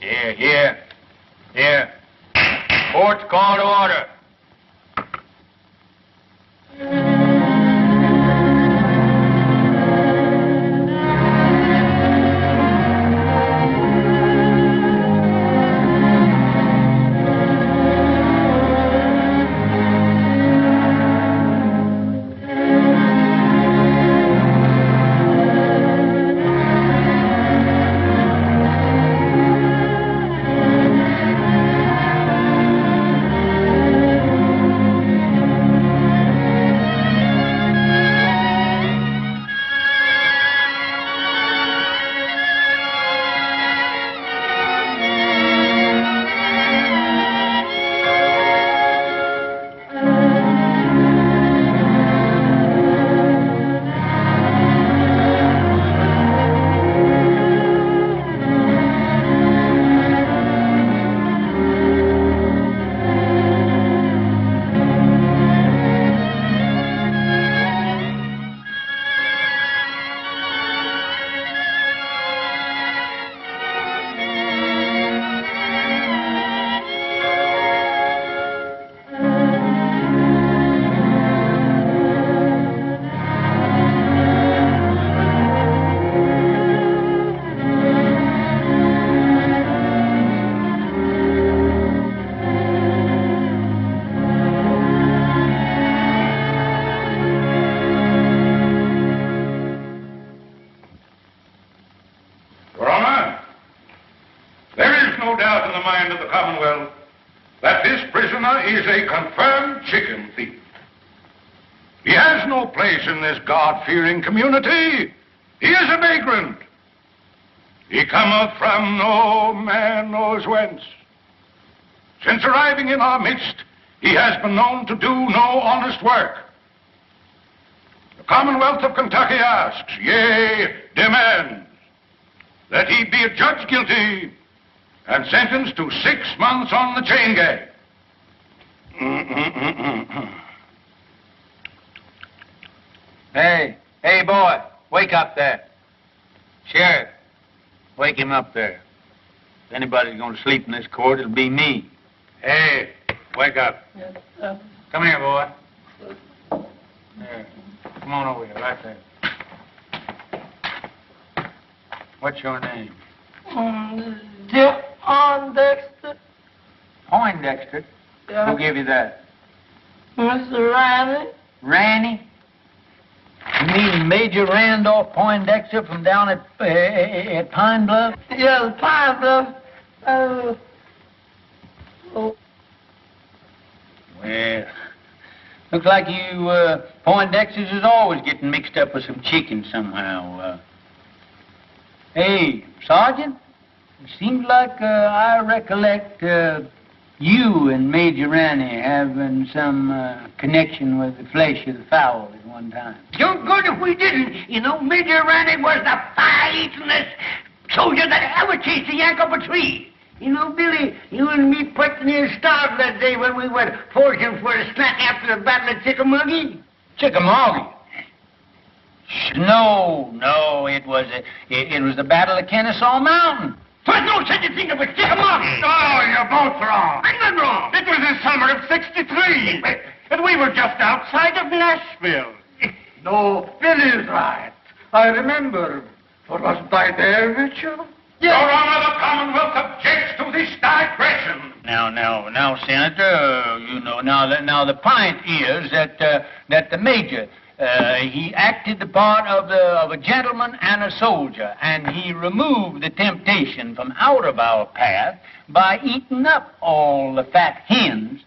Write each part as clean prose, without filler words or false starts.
Here. Court's call to order. In this God-fearing community, he is a vagrant. He cometh from no man knows whence. Since arriving in our midst, he has been known to do no honest work. The Commonwealth of Kentucky asks, yea, demands, that he be adjudged guilty and sentenced to 6 months on the chain gang. Hey, boy, wake up there. Sheriff, wake him up there. If anybody's going to sleep in this court, it'll be me. Hey, wake up. Come here, boy. There. Come on over here, right there. What's your name? Poindexter. Poindexter? Yeah. Who gave you that? Mr. Riley. Ranny? You mean Major Randolph Poindexter from down at Pine Bluff? Yes, Pine Bluff. Oh. Well, looks like you Poindexters is always getting mixed up with some chicken somehow. Hey, Sergeant, it seems like I recollect you and Major Ranny having some connection with the flesh of the fowl at one time. You're good if we didn't. You know, Major Ranny was the fire-eatingest soldier that ever chased a yank up a tree. You know, Billy, you and me pretty near starved that day when we went foraging for a snack after the Battle of Chickamauga. Chickamauga? No, it was the Battle of Kennesaw Mountain. There's no such a thing as a Chickamauga. Oh, you're both wrong. I'm not wrong. It was the summer of '63, and we were just outside of Nashville. No, Billy's right. I remember. For wasn't I there with you? Yes. Your Honor, the Commonwealth objects to this digression. Now, Senator, you know, now the point is that the Major, he acted the part of a gentleman and a soldier, and he removed the temptation from out of our path by eating up all the fat hens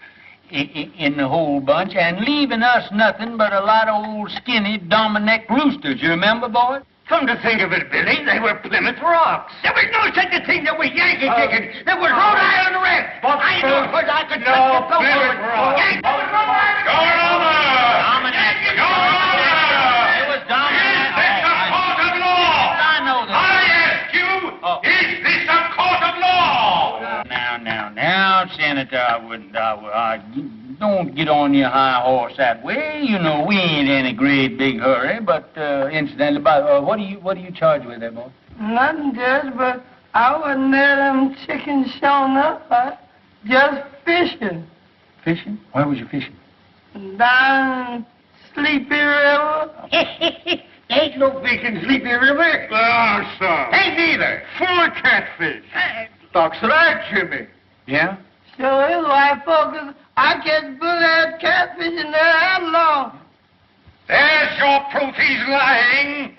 in the whole bunch and leaving us nothing but a lot of old skinny Dominic roosters. You remember, boy? Come to think of it, Billy, they were Plymouth Rocks. There was no such a thing that was Yankee chicken. There was Rhode Island Red. I know because I could touch the Plymouth Rocks. Yankee was Rhode Island Your Honor! Dominic. Your Honor! It was Dominic. Is this a court of law? I know that. I ask you, is this a court of law? Now, Senator, I don't get on your high horse that way. You know, we ain't in a great big hurry, but incidentally, what are you charged with there, boy? Nothing, Judge, but I wasn't there, them chickens showing up. I just fishing. Fishing? Where was you fishing? Down Sleepy River. Ain't no fish in Sleepy River. Oh, son. Ain't neither. Full of catfish. Talks right, Jimmy. Yeah? Sure is, white folks. I catch bull-head catfish in there that long. There's your proof he's lying.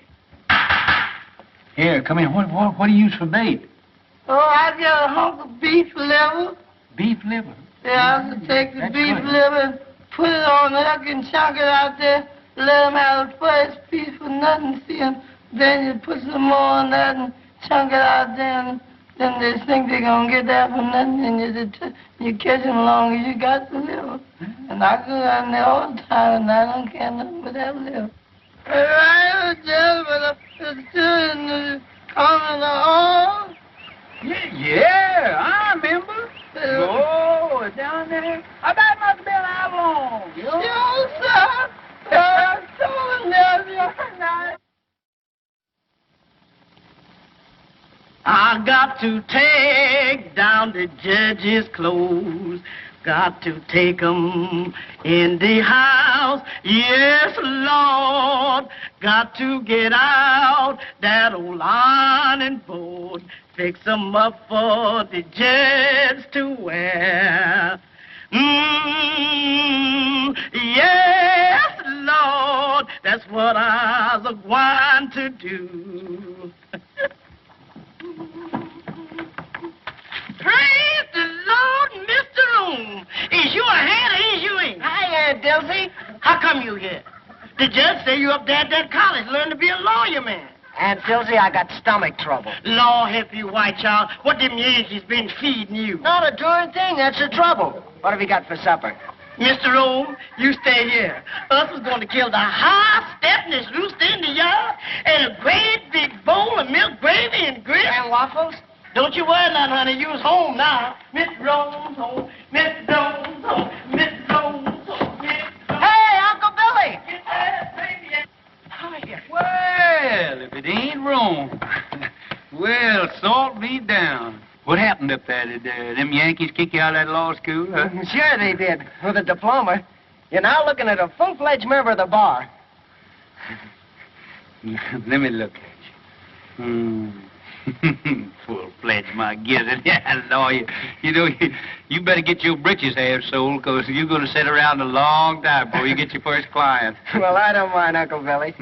Here, come here. What do you use for bait? Oh, I got a hunk of beef liver. Beef liver. Yeah, I have to take the That's beef good. liver and put it on the hook and chunk it out there. Let them have the first piece for nothing, see 'em. Then you put some more on that and chunk it out there. And then they think they're going to get that for nothing. And you catch them long as you got the liver. And I go down there all the time and I don't care nothing but that liver. Right, gentlemen, it's doing coming on. Yeah, I remember. Oh, down there. I bet it must have been how long? Sure, sir. I got to take down the judge's clothes. Got to take 'em in the house. Yes, Lord. Got to get out that old ironing board. Fix 'em up for the judge to wear. Yes, Lord, that's what I was going to do. Praise the Lord, Mr. Room. Is you a hand or is you ain't? Hi, Aunt Dilsey. How come you here? The judge say you up there at that college learning to be a lawyer, man. Aunt Dilsey, I got stomach trouble. Lord help you, white child. What them Yankees been feeding you? Not a darn thing. That's the trouble. What have you got for supper? Mr. Rome, you stay here. Us is going to kill the high-stepness rooster in the yard and a great big bowl of milk gravy and grits. And waffles? Don't you worry none, honey. You's home now. Mr. Rome's home. Mr. Rome's home. Mr. Rome's home. Hey, Uncle Billy! Well, if it ain't wrong. Well, salt me down. What happened up there? Did them Yankees kick you out of that law school, huh? Sure they did, with a diploma. You're now looking at a full-fledged member of the bar. Let me look at you. Full-fledged, my gizzard. Yeah, lawyer. You know, you better get your britches half sold, because you're going to sit around a long time before you get your first client. Well, I don't mind, Uncle Billy.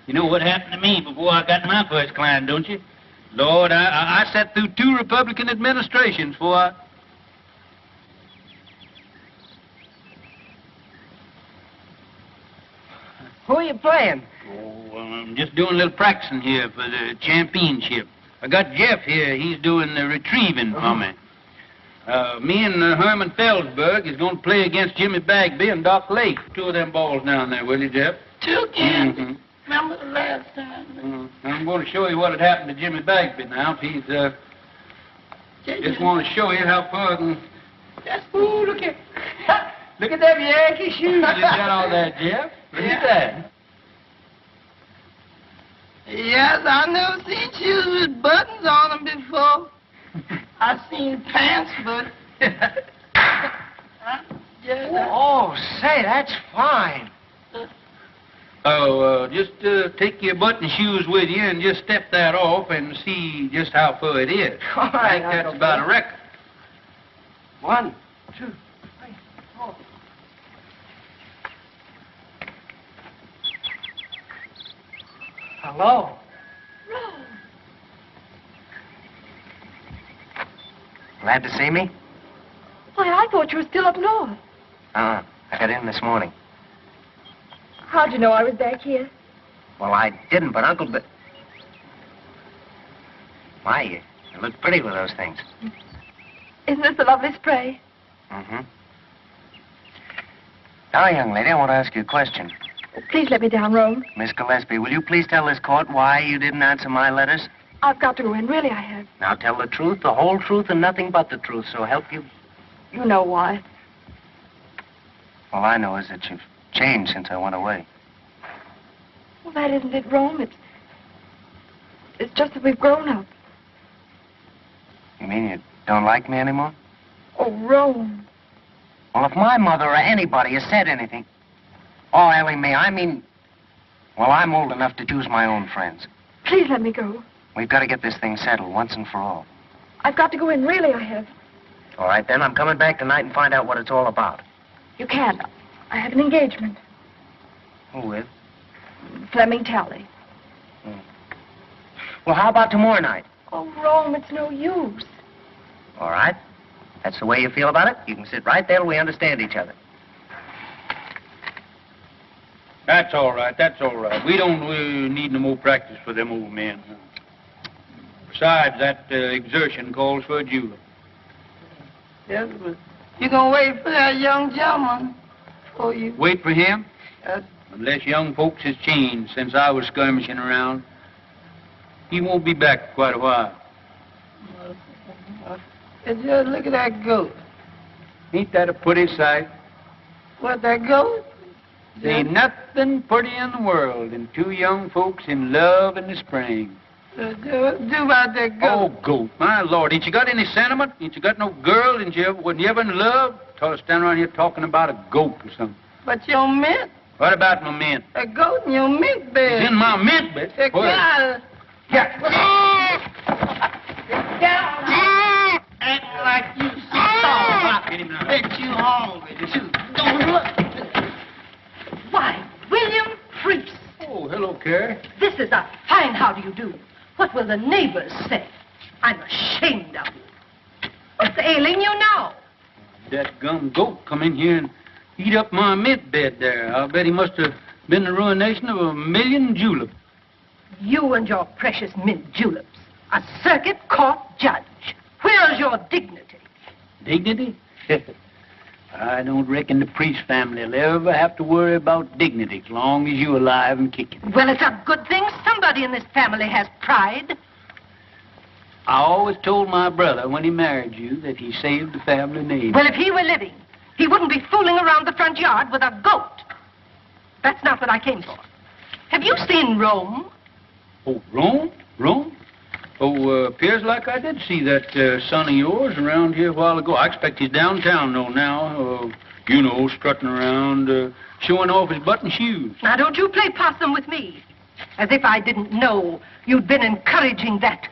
You know what happened to me before I got my first client, don't you? Lord, I sat through 2 Republican administrations before I... Who are you playing? Oh, I'm just doing a little practicing here for the championship. I got Jeff here. He's doing the retrieving for me. Me and Herman Felsberg is going to play against Jimmy Bagby and Doc Lake. 2 of them balls down there, will you, Jeff? 2 again. Mm-hmm. Remember the last time? I'm going to show you what had happened to Jimmy Bagby now. If he's, just want to show you how far I can... Ooh, look at... Look at them Yankee shoes you got on there, Jeff. Look at that. Yes, I never seen shoes with buttons on them before. I seen pants, but... Oh, say, that's fine. Oh, just take your button shoes with you and just step that off and see just how far it is. All right, I think that's Uncle about Bill. a record. 1, 2, 3, 4. Hello. Glad to see me? Why, I thought you were still up north. I got in this morning. How'd you know I was back here? Well, I didn't, but Uncle Bill... Why, you look pretty with those things. Isn't this a lovely spray? Mm-hmm. Now, young lady, I want to ask you a question. Please let me down, Rome. Miss Gillespie, will you please tell this court why you didn't answer my letters? I've got to go in. Really, I have. Now, tell the truth, the whole truth, and nothing but the truth, so help you. You know why. All I know is that you've changed since I went away. Well, that isn't it, Rome. It's just that we've grown up. mean you don't like me anymore? Oh, Rome. Well, if my mother or anybody has said anything... Oh, Ellie Mae, I mean... Well, I'm old enough to choose my own friends. Please let me go. We've got to get this thing settled once and for all. I've got to go in, really, I have. All right, then. I'm coming back tonight and find out what it's all about. You can't. I have an engagement. Who with? Fleming Talley. Well, how about tomorrow night? Oh, Rome, it's no use. All right. That's the way you feel about it? You can sit right there till we understand each other. That's all right. That's all right. We don't need no more practice for them old men. Besides, that exertion calls for a julep. Yes, but you gonna wait for that young gentleman for you. Wait for him? Unless young folks has changed since I was skirmishing around. He won't be back for quite a while. Just look at that goat. Ain't that a pretty sight? What, that goat? There ain't nothing pretty in the world than two young folks in love in the spring. Do about that goat. Oh, goat. My Lord, ain't you got any sentiment? Ain't you got no girl? Wasn't you ever in love? Stand around here talking about a goat or something. But your mint. What about my mint? A goat in your mint bed. It's in my mint bed. Get out. Act like you starved. Bet you hungry. Don't look. Why, William Priest. Oh, hello, Carrie. This is a fine how do you do. What will the neighbors say? I'm ashamed of you. What's ailing you now? That gum goat come in here and eat up my mint bed there. I'll bet he must have been the ruination of 1,000,000 juleps. You and your precious mint juleps. A circuit court judge. Where's your dignity? Dignity? I don't reckon the Priest family will ever have to worry about dignity as long as you're alive and kicking. Well, it's a good thing somebody in this family has pride. I always told my brother when he married you that he saved the family name. Well, if he were living, he wouldn't be fooling around the front yard with a goat. That's not what I came for. Have you seen Rome? Oh, Rome? Rome? Oh, appears like I did see that son of yours around here a while ago. I expect he's downtown, though, now. Strutting around, showing off his button shoes. Now, don't you play possum with me. As if I didn't know you'd been encouraging that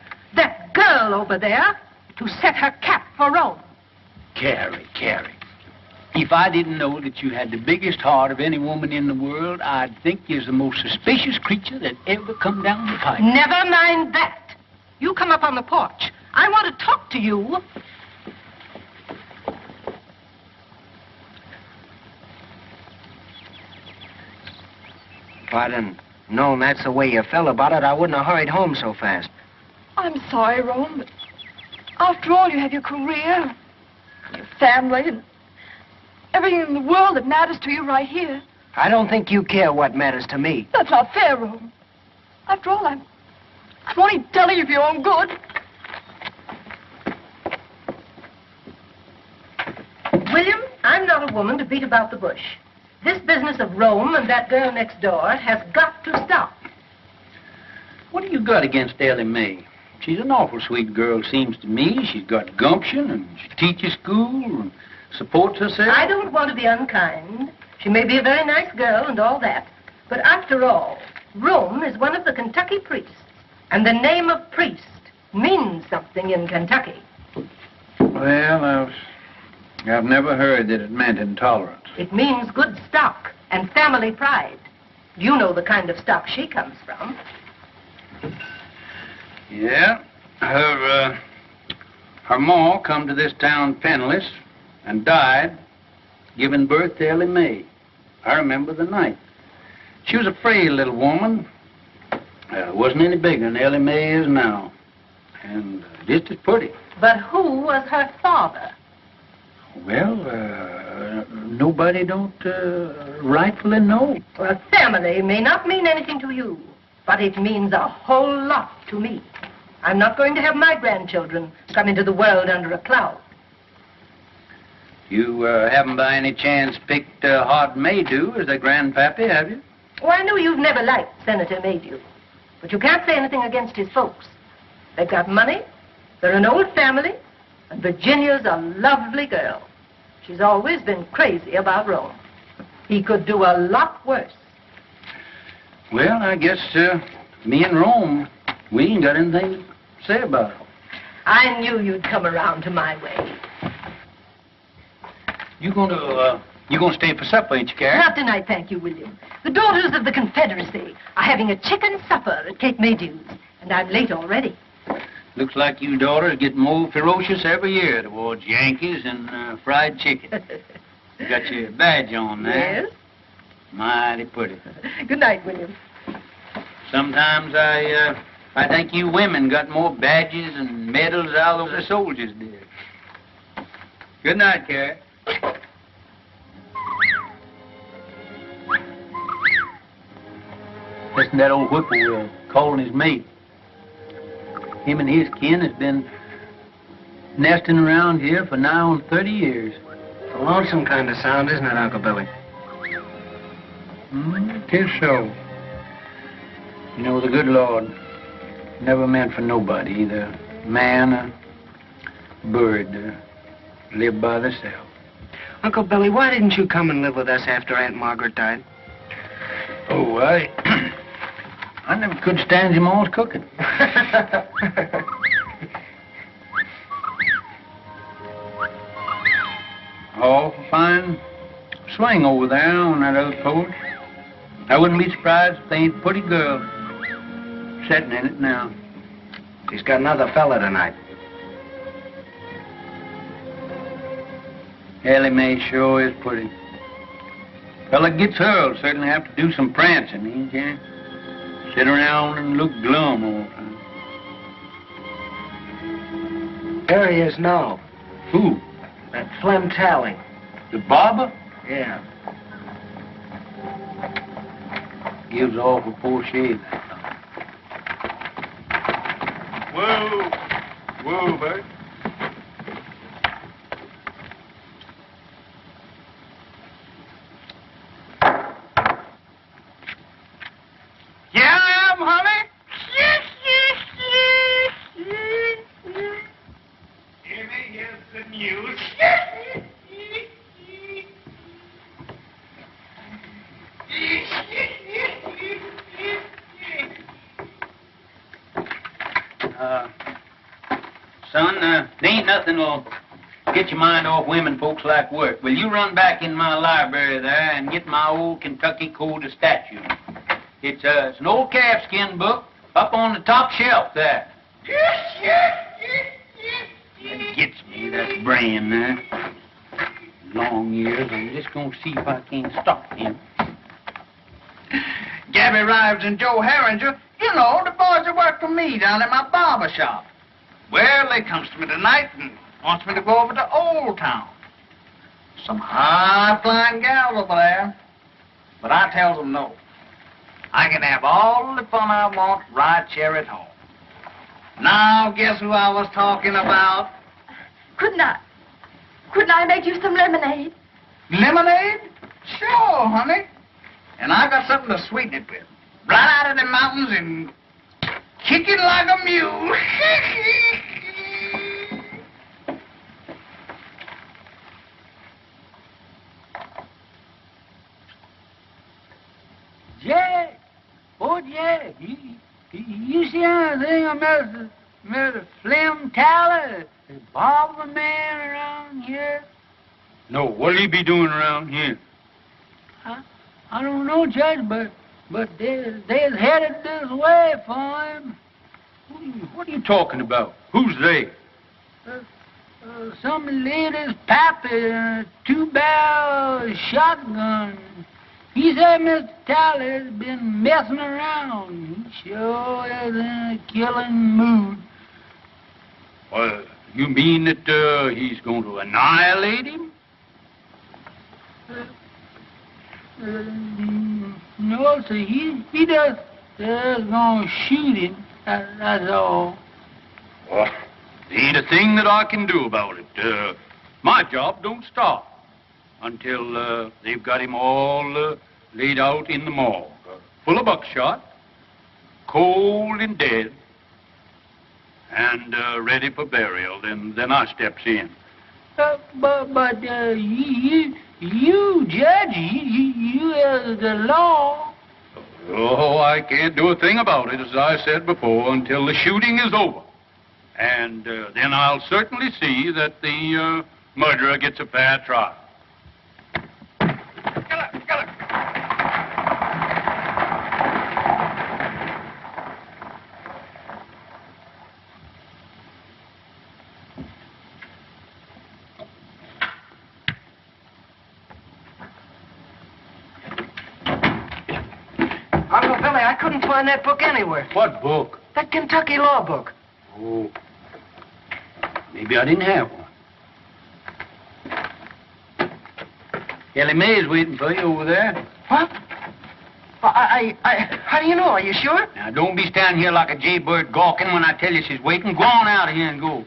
girl over there to set her cap for Rome. Carrie. If I didn't know that you had the biggest heart of any woman in the world, I'd think you're the most suspicious creature that ever come down the pipe. Never mind that. You come up on the porch. I want to talk to you. If I'd have known that's the way you felt about it, I wouldn't have hurried home so fast. I'm sorry, Rome, but after all, you have your career, your family, and everything in the world that matters to you right here. I don't think you care what matters to me. That's not fair, Rome. After all, I'm only telling you for your own good. William, I'm not a woman to beat about the bush. This business of Rome and that girl next door has got to stop. What do you got against Ellie Mae? She's an awful sweet girl, seems to me. She's got gumption, and she teaches school and supports herself. I don't want to be unkind. She may be a very nice girl and all that. But after all, Rome is one of the Kentucky priests. And the name of priest means something in Kentucky. Well, I've never heard that it meant intolerance. It means good stock and family pride. You know the kind of stock she comes from. Yeah. Her ma come to this town penniless and died giving birth to Ellie Mae. I remember the night. She was a frail little woman. Wasn't any bigger than Ellie Mae is now. And just as pretty. But who was her father? Well, nobody don't rightfully know. Well, family may not mean anything to you, but it means a whole lot to me. I'm not going to have my grandchildren come into the world under a cloud. You haven't by any chance picked Hod Maydew as a grandpappy, have you? Oh, I know you've never liked Senator Maydew, but you can't say anything against his folks. They've got money, they're an old family, And Virginia's a lovely girl. She's always been crazy about Rome. He could do a lot worse. Well, I guess me and Rome, we ain't got anything to say about it. I knew you'd come around to my way. You gonna stay for supper, ain't you, Carrie? Not tonight, thank you, William. The Daughters of the Confederacy are having a chicken supper at Kate Maydew's, and I'm late already. Looks like you daughters get more ferocious every year towards Yankees and fried chicken. You got your badge on there. Yes. Mighty pretty. Good night, William. Sometimes I think you women got more badges and medals out of the soldiers did. Good night, Carrie. Listen to that old whippoorwill calling his mate. Him and his kin has been nesting around here for nigh on 30 years. It's a lonesome kind of sound, isn't it, Uncle Billy? Tis so. You know, the good Lord never meant for nobody, either man or bird, to live by themselves. Uncle Billy, why didn't you come and live with us after Aunt Margaret died? Oh, I never could stand your mom's cooking. Oh, fine swing over there on that other porch. I wouldn't be surprised if they ain't a pretty girl sitting in it now. She's got another fella tonight. Ellie Mae sure is pretty. Fella gets her will certainly have to do some prancing, he can't sit around and look glum all the time. There he is now. Who? That Flem Tally. The barber? Yeah. Gives off a poor shave. Whoa. Whoa, Bert. Yeah, I am, honey. Here's the news. Son, there ain't nothing will get your mind off women folks like work. Will you run back in my library there and get my old Kentucky Code of Statutes? It's an old calfskin book up on the top shelf there. That gets me, that brain there. Long years, I'm just going to see if I can't stop him. Gabby Rives and Joe Herringer, you know, the boys that work for me down at my barber shop. Well, they comes to me tonight and wants me to go over to Old Town. Some high-flying gals over there. But I tells them no. I can have all the fun I want right here at home. Now, guess who I was talking about? Couldn't I make you some lemonade? Lemonade? Sure, honey. And I got something to sweeten it with. Right out of the mountains and kicking like a mule. Jack. Oh, Jack. You see anything of Mr. Flem Tally, the barber man around here? No, what'll he be doing around here? I don't know, Judge, but they're headed this way for him. What are you talking about? Who's they? Some lady's pappy, two-barrel shotgun. He said Mr. Tally's been messing around. He sure is in a killing mood. Well, you mean that he's going to annihilate him? No, sir. He just gonna shoot him. That's all. Well, ain't a thing that I can do about it. My job don't stop until they've got him all laid out in the morgue, full of buckshot, cold and dead, and ready for burial. Then I steps in. But you, Judge, you the law. Oh, I can't do a thing about it, as I said before, until the shooting is over. And then I'll certainly see that the murderer gets a fair trial. Uncle Billy, I couldn't find that book anywhere. What book? That Kentucky law book. Oh, maybe I didn't have one. Ellie Mae's waiting for you over there. What? How do you know? Are you sure? Now, don't be standing here like a jaybird gawking when I tell you she's waiting. Go on out of here and go.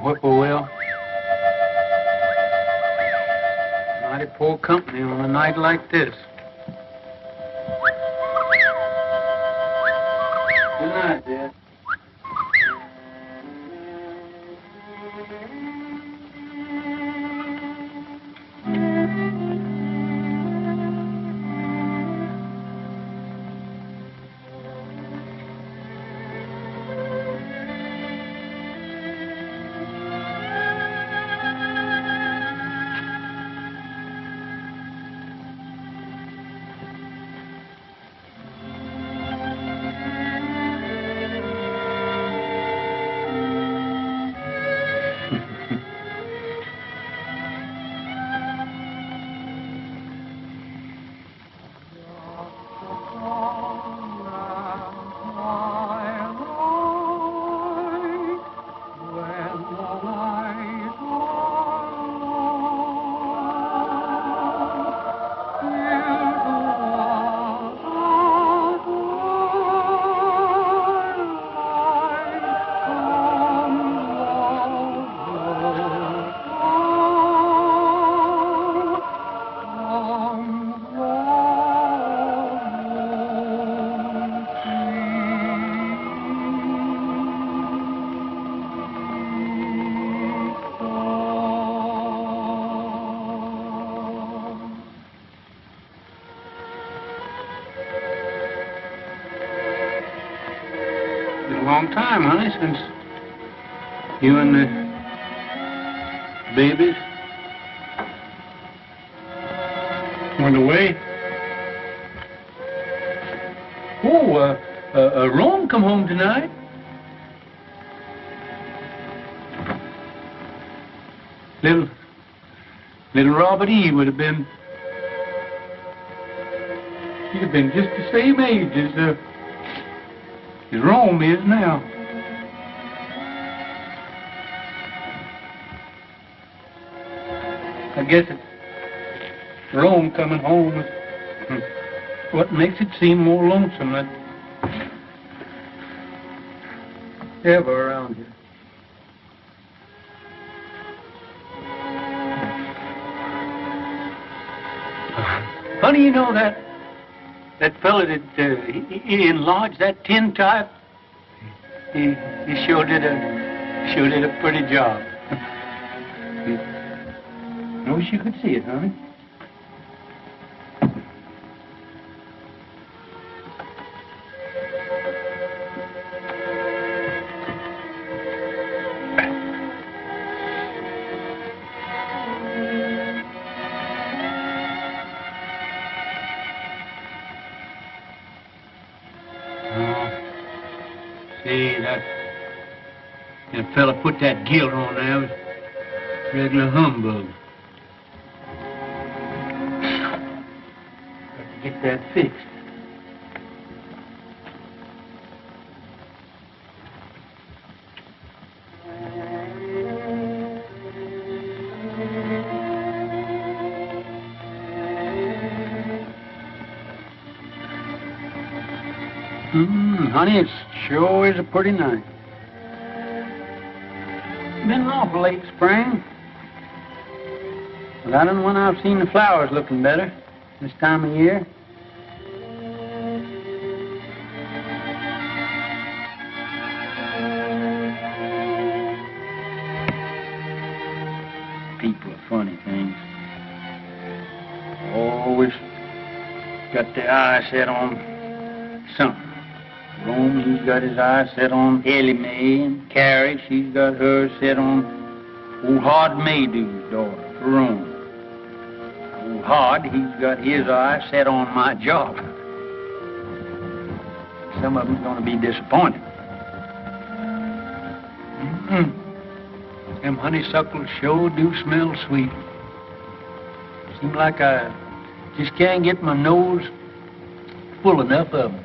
Whippoorwill. Mighty poor company on a night like this. Good night, Dad. Long time, honey, since you and the babies went away. Oh, Rome come home tonight. Little Robert E. would have been, he'd have been just the same age as Rome is now. I guess it's Rome coming home is what makes it seem more lonesome than ever around here. Funny, you know that fella that he enlarged that tin type. He sure did a pretty job. I wish you could see it, honey. See, that fella put that gilt on there was regular humbug. get that fixed. Honey, it sure is a pretty night. Been an awful late spring. But I don't know when I've seen the flowers looking better this time of year. People are funny things. Always got their eyes set on something. Rome, he's got his eyes set on Ellie Mae, and Carrie, she's got hers set on old Hard Maydew's daughter, Rome. Old Hard, he's got his eyes set on my job. Some of them's gonna be disappointed. Them honeysuckles sure do smell sweet. Seems like I just can't get my nose full enough of them.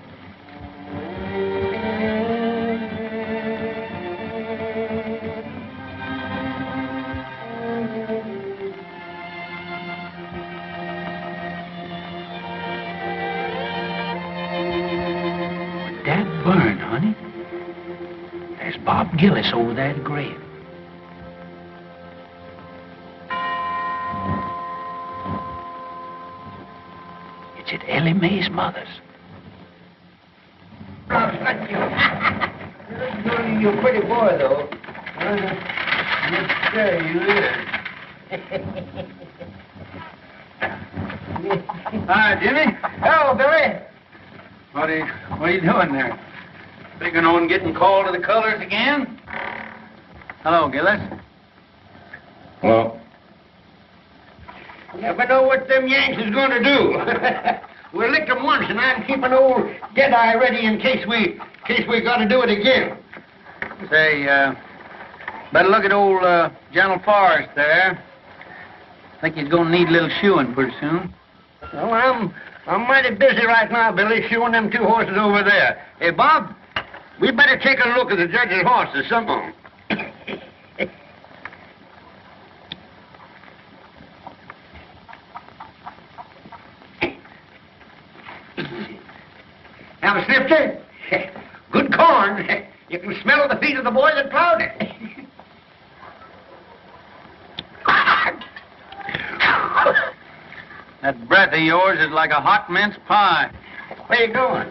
Burn, honey. There's Bob Gillis over there at the grave. It's at Ellie Mae's mother's. You're a pretty boy, though. Yes, sir, you is. Hi, Jimmy. Hello, Billy. What are you doing there? Figuring on getting called to the colors again? Hello, Gillis. Hello. Never know what them Yanks is going to do. We licked them once, and I'm keeping old Deadeye ready in case we got to do it again. Say, better look at old General Forrest there. Think he's going to need a little shoeing pretty soon. Well, I'm mighty busy right now, Billy, shoeing them two horses over there. Hey, Bob, we better take a look at the judge's horses, some of them. Now, Snifter, good corn. You can smell the feet of the boy that plowed it. That breath of yours is like a hot mince pie. Where you going?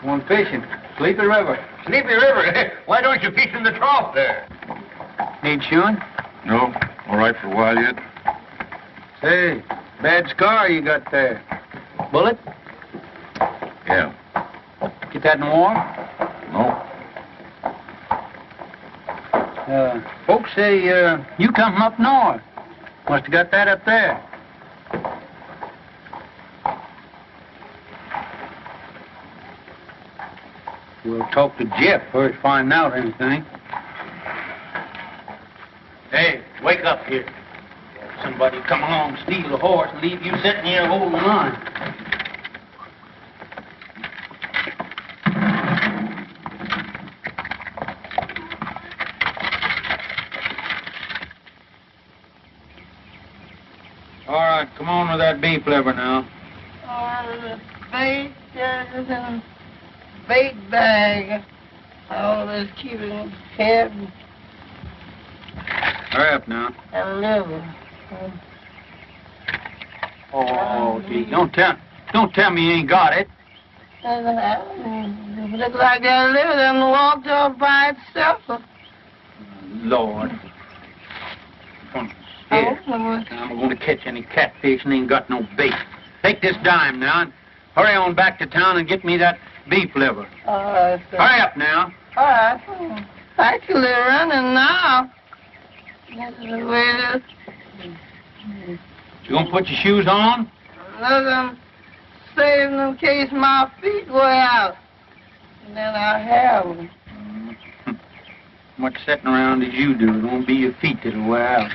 Going fishing. Sleepy River. Sleepy River? Why don't you fish in the trough there? Need shoeing? No, all right for a while yet. Say, bad scar you got there. Bullet? Yeah. Get that in the war? No. Folks say you come from up north. Must have got that up there. We'll talk to Jeff first, find out anything. Hey, wake up here. Somebody come along, steal the horse, and leave you sitting here holding the line. All right, come on with that beef liver now. The bait is in a bait bag. Always keeping head Hurry up now. and liver. Oh, gee, don't tell me you ain't got it. It looked like that liver then walked off by itself. Lord. Here. I'm going to catch any catfish and ain't got no bait. Take this dime now and hurry on back to town and get me that beef liver. All right, sir. Hurry up now. All right. Actually running now. This is the way it is. You going to put your shoes on? Let them save them in case my feet wear out. And then I have them. Much sitting around as you do. It won't be your feet that'll wear out.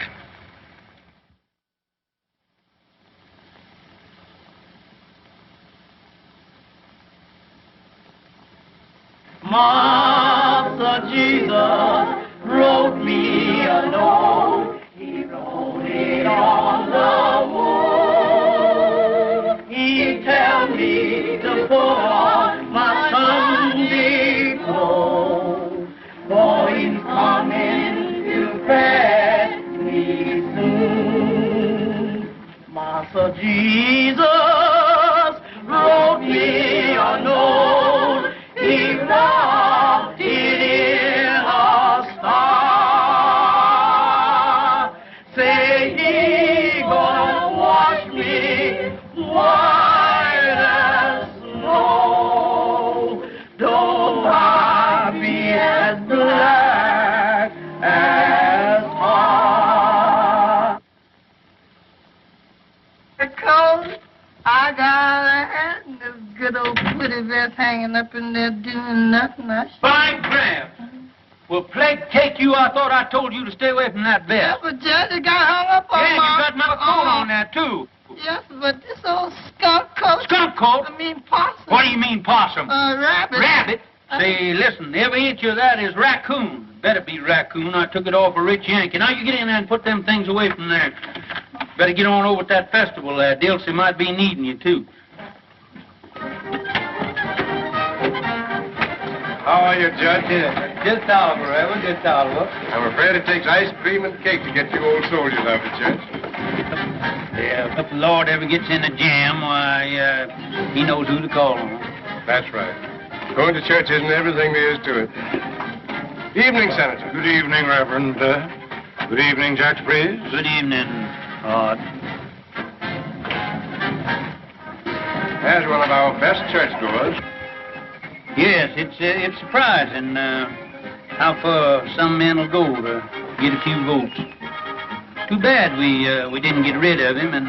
Master Jesus wrote me a note. He wrote it on the wall. He tell me to put on my Sunday clothes, for he's coming to fetch me soon. Master Jesus wrote me a note. He wrote it in a star. Say he gonna wash me white as snow. Though I be as black as tar. Because I got a hat and this good old pretty vest hanging up in there doing nothing. By Graham. Well, plague take you, I thought I told you to stay away from that Yeah, vest. but Judge, it got hung up on Yeah, you my... got my coat on there, too. Yes, but this old skunk coat... Skunk coat? I mean possum. What do you mean, possum? Rabbit. Rabbit? Say, listen, every inch of that is raccoon. Better be raccoon. I took it off a rich Yankee. Now you get in there and put them things away from there. Better get on over at that festival there. Dilsey might be needing you, too. How are you, Judge? Just Oliver, Evan, just Oliver. I'm afraid it takes ice cream and cake to get you old soldiers out of it, Judge. Yeah, if the Lord ever gets in a jam, why, he knows who to call on. That's right. Going to church isn't everything there is to it. Evening, Senator. Good evening, Reverend. Good evening, Judge Breeze. Good evening, Hart. There's one of our best churchgoers. Yes, it's surprising how far some men will go to get a few votes. Too bad we didn't get rid of him and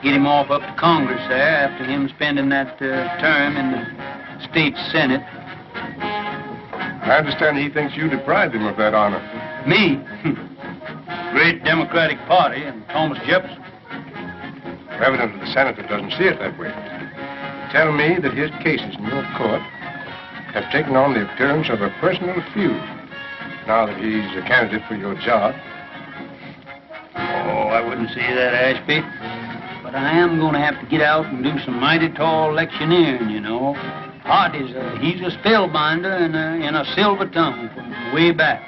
get him off up to Congress there after him spending that term in the state Senate. I understand he thinks you deprived him of that honor. Me? Great Democratic Party and Thomas Jefferson. Evidently, the senator doesn't see it that way. Tell me that his cases in your court have taken on the appearance of a personal feud now that he's a candidate for your job. Oh, I wouldn't say that, Ashby. But I am going to have to get out and do some mighty tall electioneering, you know. Hart he's a spellbinder in a silver tongue from way back.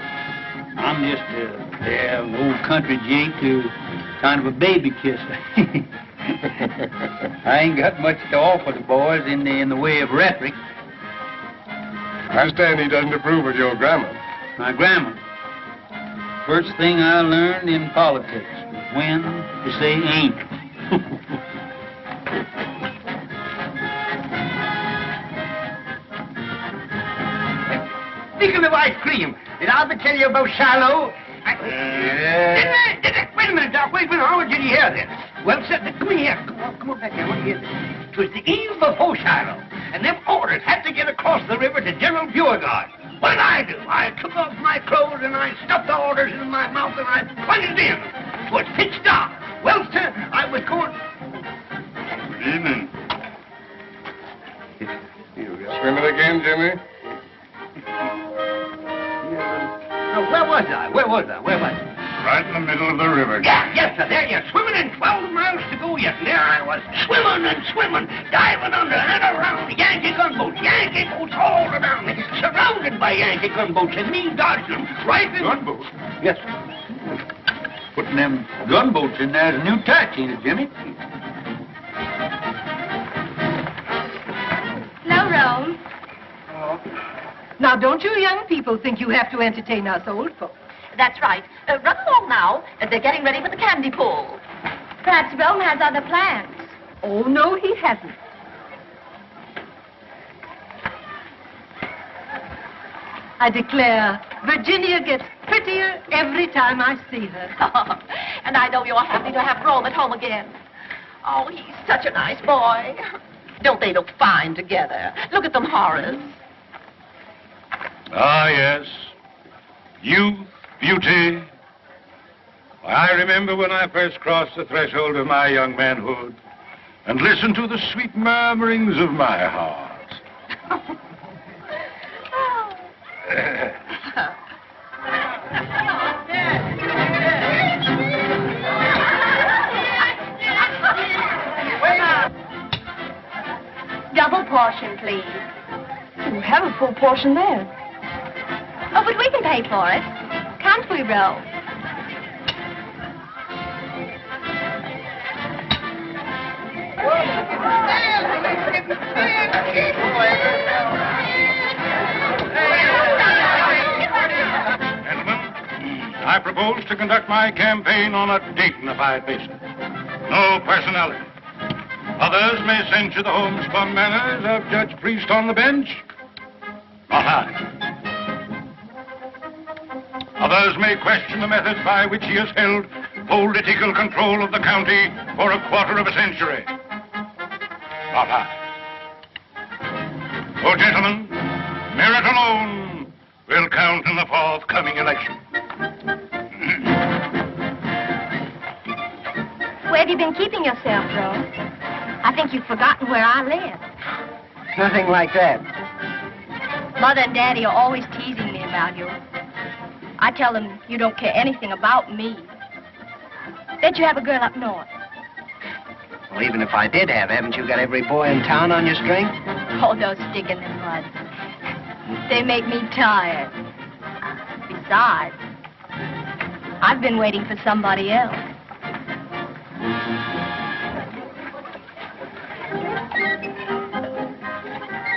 I'm just an old country Jake who kind of a baby kisser. I ain't got much to offer the boys in the way of rhetoric. I understand he doesn't approve of your grammar. My grammar. First thing I learned in politics was when to say ain't. Speaking of ice cream, did I ever tell you about Shiloh? Didn't I? Wait a minute, Doc. Wait a minute. How did you hear this? Well, come here. Come on back here. I want to hear this. It was the eve before Shiloh, and them orders had to get across the river to General Beauregard. What did I do? I took off my clothes and I stuffed the orders in my mouth and I plunged in. It was pitch dark. Well, sir, I was going... Good evening. Swimming again, Jimmy? Where was I? Right in the middle of the river. Yeah, yes, sir. There you're swimming in 12 miles to go yet. And there I was, swimming and swimming, diving under and around. Yankee gunboats all around me, surrounded by Yankee gunboats, and me dodging them right in... Gunboats? Yes, sir. Putting them gunboats in there is a new tax, ain't it, Jimmy? Now, Rome. Now, don't you young people think you have to entertain us old folks? That's right. Run along now. They're getting ready for the candy pull. Perhaps Rome has other plans. Oh, no, he hasn't. I declare, Virginia gets prettier every time I see her. And I know you're happy to have Rome at home again. Oh, he's such a nice boy. Don't they look fine together? Look at them, Horace. Ah, yes. Youth, beauty. Why, I remember when I first crossed the threshold of my young manhood and listened to the sweet murmurings of my heart. Oh, Double portion, please. You have a full portion there. Oh, but we can pay for it. Can't we, Ro? Gentlemen, I propose to conduct my campaign on a dignified basis. No personality. Others may censure the homespun manners of Judge Priest on the bench. Not I. Others may question the methods by which he has held political control of the county for a quarter of a century. Not I. Oh, gentlemen, merit alone will count in the forthcoming election. Where have you been keeping yourself, Ro? I think you've forgotten where I live. Nothing like that. Mother and Daddy are always teasing me about you. I tell them you don't care anything about me. Bet you have a girl up north. Well, even if I did have, haven't you got every boy in town on your string? Oh, those stick in the mud. They make me tired. Besides, I've been waiting for somebody else.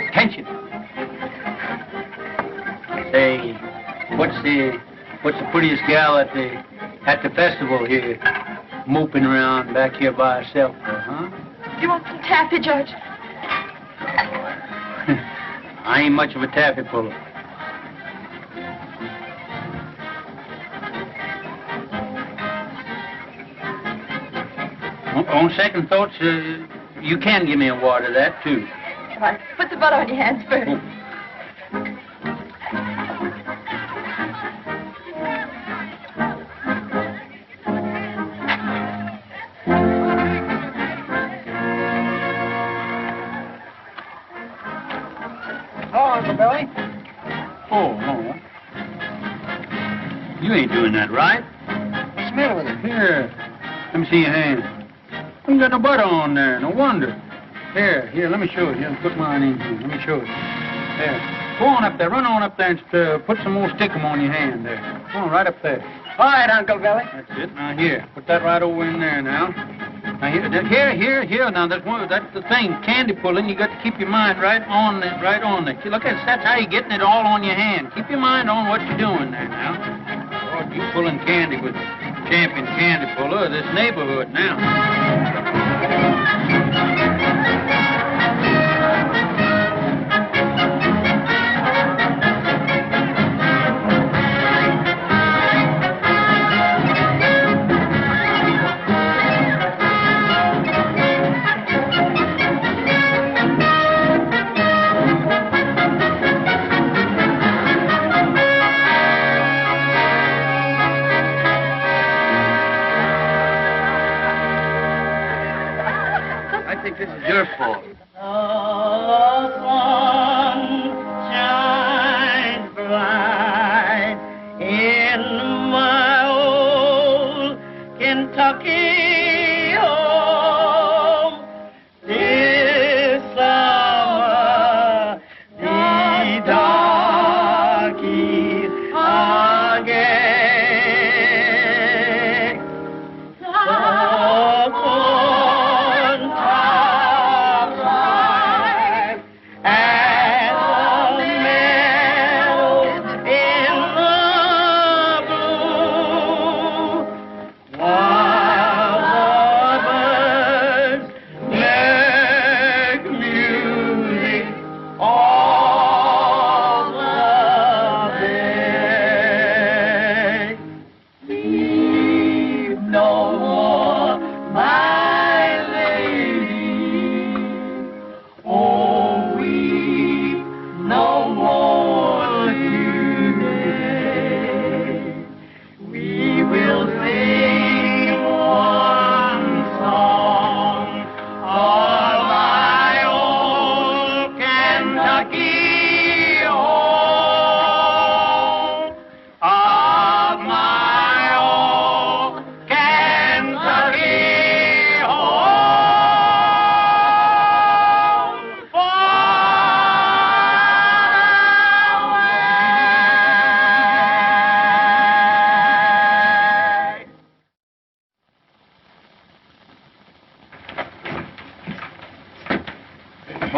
Attention. Say, what's the prettiest gal at the festival here, moping around back here by herself, huh? You want some taffy, Judge? I ain't much of a taffy puller. On second thoughts, you can give me a wad of that, too. All right, put the butter on your hands first. Oh, Uncle Billy. Oh, no. You ain't doing that right. What's the matter with it? Here, let me see your hand. You ain't got no butter on there, no wonder. Here, let me show you. Here, put mine in here. Let me show you. There. Go on up there. Run on up there and put some more stickum on your hand there. Go on, right up there. All right, Uncle Billy. That's it. Now, here. Put that right over in there now. Now, here. Now, that's the thing. Candy pulling, you got to keep your mind right on it. Look, that's how you're getting it all on your hand. Keep your mind on what you're doing there now. Lord, you pulling candy with the champion candy puller of this neighborhood now. This is your fault. The sun shines bright in my old Kentucky home. This summer, the darkies are gay. The corn tops rise and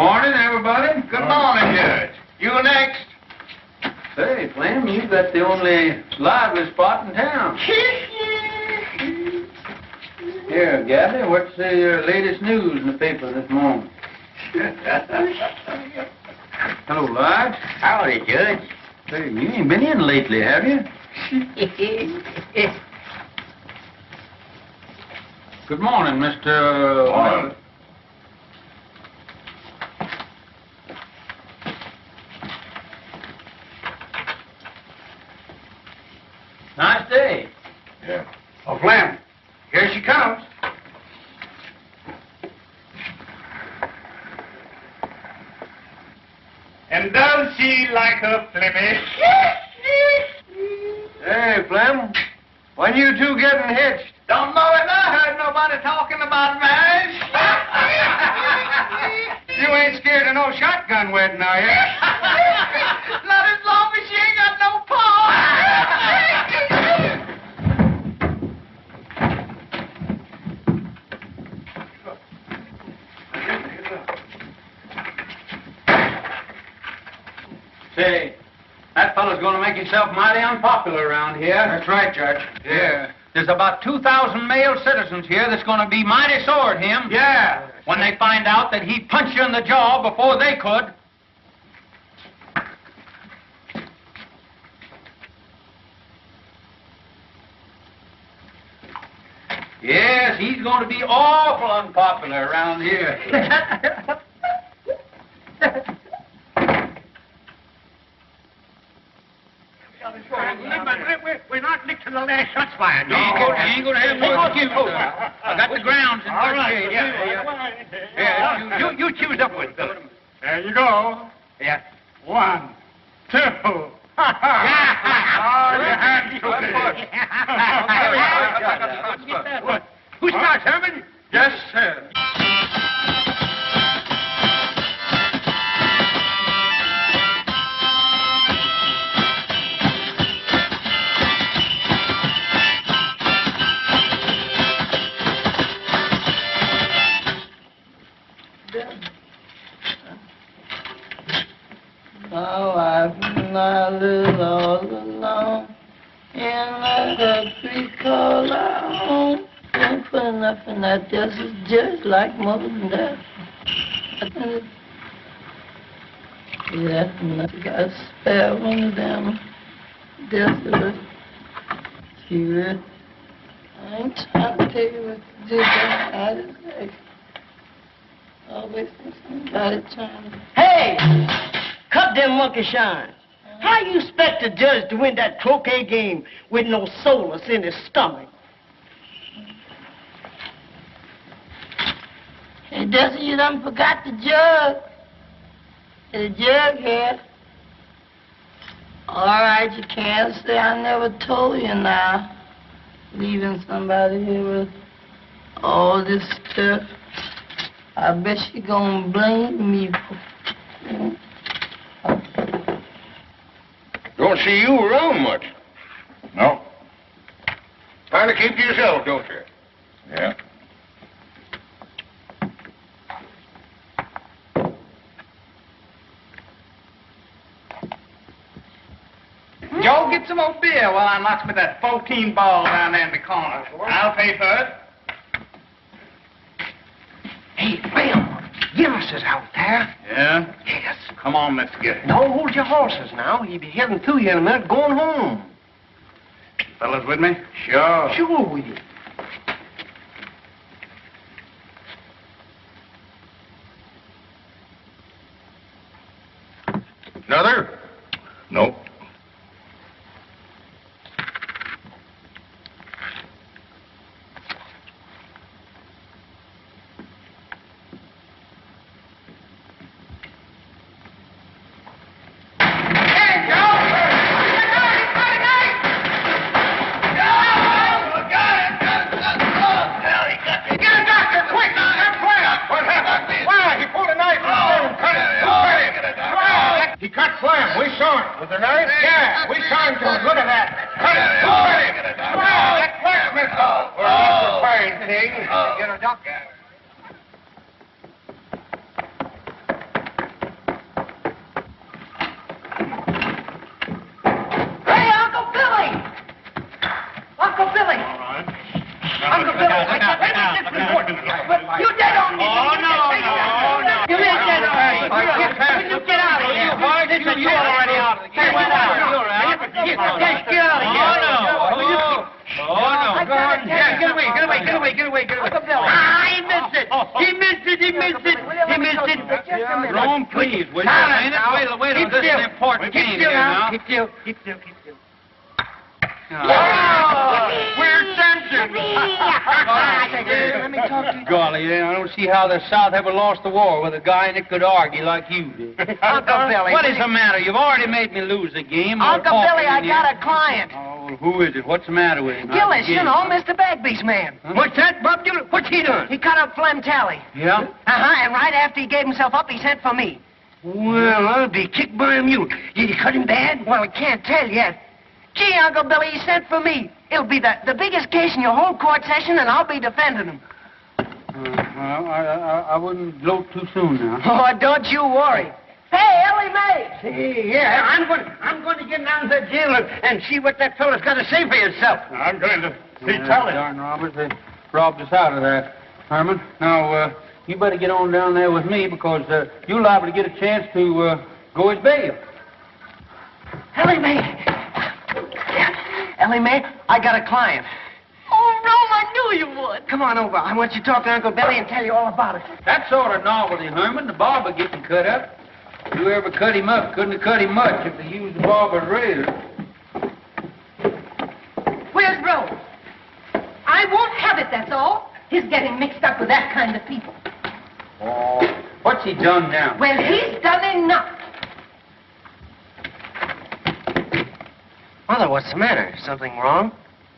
Morning, everybody. Good morning, Judge. You next. Hey, Flem, you got the only lively spot in town. Here, Gabby, what's the latest news in the paper this morning? Hello, Lodge. Howdy, Judge. Hey, you ain't been in lately, have you? Good morning, Mr. Morning. Nice day. Yeah. Oh, Flem, here she comes. And does she like her Flemish? Hey, Flem, when you two getting hitched? Don't know it. I heard nobody talking about marriage. You ain't scared of no shotgun wedding, are you? Not as long as she ain't got no paw. Say, that fellow's going to make himself mighty unpopular around here. That's right, Judge. Yeah. There's about 2,000 male citizens here that's going to be mighty sore at him. Yeah. When they find out that he punched you in the jaw before they could. Yes, he's going to be awful unpopular around here. We're not licked to the last shots fired. You ain't going to have no excuse. I got the grounds in All good right. shape. Yeah. You choose up with them. There you go. Yeah. 1, 2. Oh, your hand took it. Who starts, Herman? Yes, sir. My wife and I live all alone in a country called our home. Don't put enough in that, just like mother and dad. Yeah, and I got a spare one of them. Desperate. Cigarette. I ain't trying to take it with the different. I just like always think somebody trying to. Hey! Cut them monkey shines. How you expect a judge to win that croquet game with no solace in his stomach? Hey, Dusty, you done forgot the jug. The jug here. All right, you can't say I never told you now. Leaving somebody here with all this stuff. I bet she gonna blame me for... Don't see you around much. No. Kind of keep to yourself, don't you? Yeah. Joe, get some more beer while I knocks me that 14 ball down there in the corner. I'll pay for it. Hey, Flem, Gillis is out there. Yeah? Yes. Come on, let's get it. No, hold your horses now. He'll be heading to you in a minute, going home. Fellas with me? Sure. Sure we will. Another? Nope. He cut Flem. We saw it. With the knife? Just get out of here. Oh, no. Go on. Yeah, get away. He missed it. Rome, please, will you? Wait, this is an important game here now. Keep still. We're censored. Let me talk to you. Golly, I don't see how the South ever lost the war with a guy that could argue like you did. Uncle Billy. What is the matter? You've already made me lose the game. Uncle Billy, I got a client. Oh, who is it? What's the matter with him? Gillis, you know, Mr. Bagby's man. Huh? What's that, Bob? What's he doing? He cut up Flem Tally. Yeah? And right after he gave himself up, he sent for me. Well, I'll be kicked by a mule. Did he cut him bad? Well, I can't tell yet. Gee, Uncle Billy, he sent for me. It'll be the biggest case in your whole court session, and I'll be defending him. I wouldn't gloat too soon now. Oh, don't you worry. Hey, Ellie Mae! Yeah, I'm going to get down to the jail and see what that fellow's got to say for himself. I'm going to see Yeah, Tully. darn robbers, they robbed us out of there, Herman. Now, you better get on down there with me because you're liable to get a chance to go as bail. Ellie Mae! Ellie Mae, I got a client. Oh, Rome, I knew you would. Come on over. I want you to talk to Uncle Billy and tell you all about it. That sort of novelty, Herman. The barber getting cut up. Whoever cut him up couldn't have cut him much if they used the barber's razor. Where's Rome? I won't have it, that's all. He's getting mixed up with that kind of people. Oh, what's he done now? Well, he's done enough. Mother, what's the matter? Something wrong?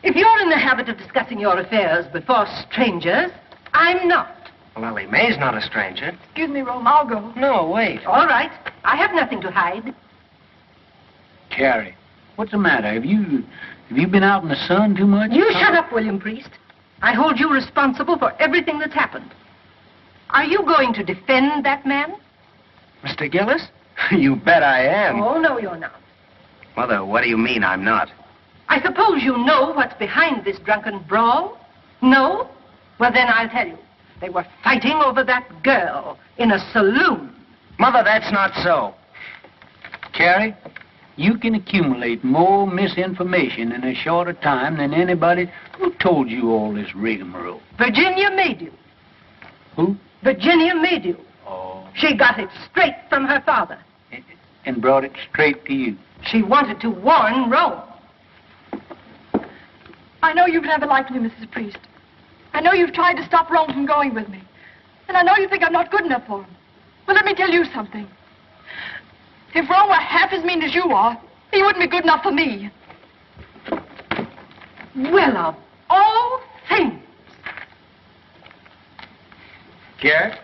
If you're in the habit of discussing your affairs before strangers, I'm not. Well, Ellie Mae's not a stranger. Excuse me, Rome, I'll go. No, wait. All right. I have nothing to hide. Carrie, what's the matter? Have you been out in the sun too much? You shut up, William Priest. I hold you responsible for everything that's happened. Are you going to defend that man? Mr. Gillis? You bet I am. Oh, no, you're not. Mother, what do you mean I'm not? I suppose you know what's behind this drunken brawl? No? Well, then I'll tell you. They were fighting over that girl in a saloon. Mother, that's not so. Carrie, you can accumulate more misinformation in a shorter time than anybody who told you all this rigmarole. Virginia made you. Who? Virginia made you. Oh. She got it straight from her father. And brought it straight to you. She wanted to warn Rome. I know you've never liked me, Mrs. Priest. I know you've tried to stop Rome from going with me. And I know you think I'm not good enough for him. But let me tell you something. If Rome were half as mean as you are, he wouldn't be good enough for me. Well, of all things. Carrie,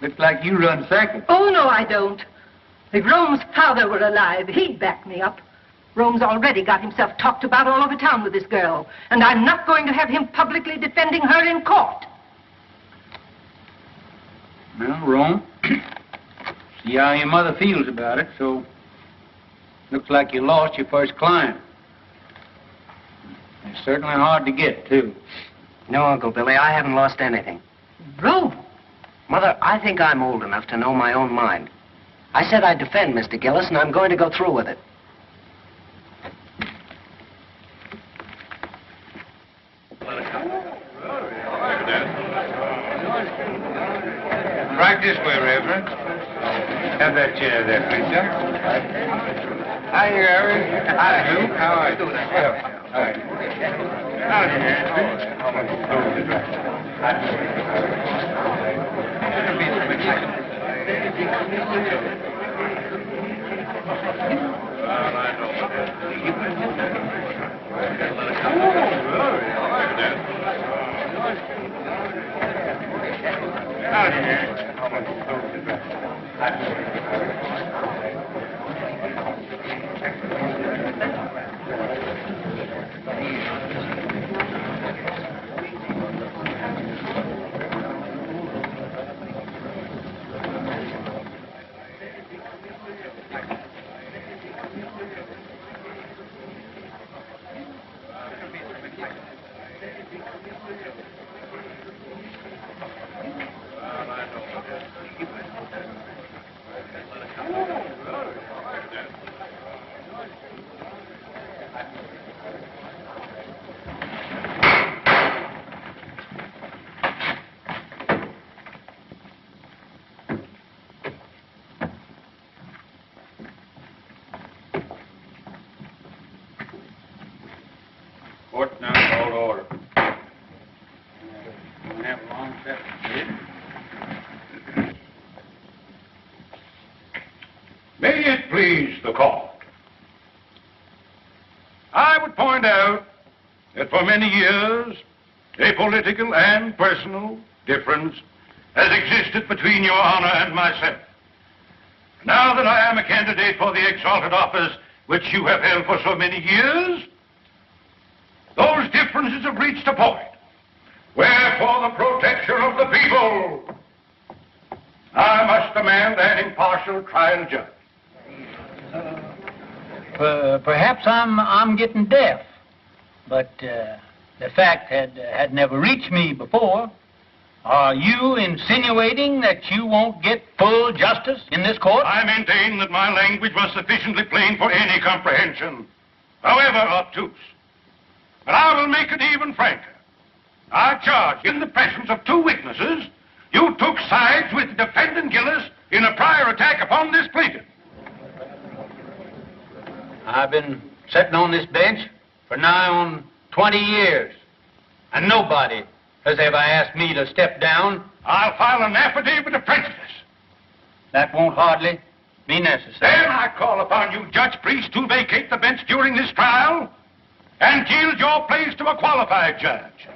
looks like you run second. Oh, no, I don't. If Rome's father were alive, he'd back me up. Rome's already got himself talked about all over town with this girl, and I'm not going to have him publicly defending her in court. Well, Rome, see how your mother feels about it, so looks like you lost your first client. It's certainly hard to get, too. No, Uncle Billy, I haven't lost anything. Rome? Mother, I think I'm old enough to know my own mind. I said I'd defend Mr. Gillis, and I'm going to go through with it. Right this way, Reverend. Have that chair there, please, sir. Hi, Irvin. Hi, Luke. How are you? All right. May it please the court. I would point out that for many years, a political and personal difference has existed between your honor and myself. Now that I am a candidate for the exalted office which you have held for so many years, those differences have reached a point where, for the protection of the people, I must demand an impartial trial judge. Perhaps I'm getting deaf, but the fact had never reached me before. Are you insinuating that you won't get full justice in this court? I maintain that my language was sufficiently plain for any comprehension, however obtuse. But I will make it even franker. I charge, in the presence of two witnesses, you took sides with defendant Gillis in a prior attack upon this plaintiff. I've been sitting on this bench for nigh on 20 years, and nobody has ever asked me to step down. I'll file an affidavit of prejudice. That won't hardly be necessary. Then I call upon you, Judge Priest, to vacate the bench during this trial and yield your place to a qualified judge.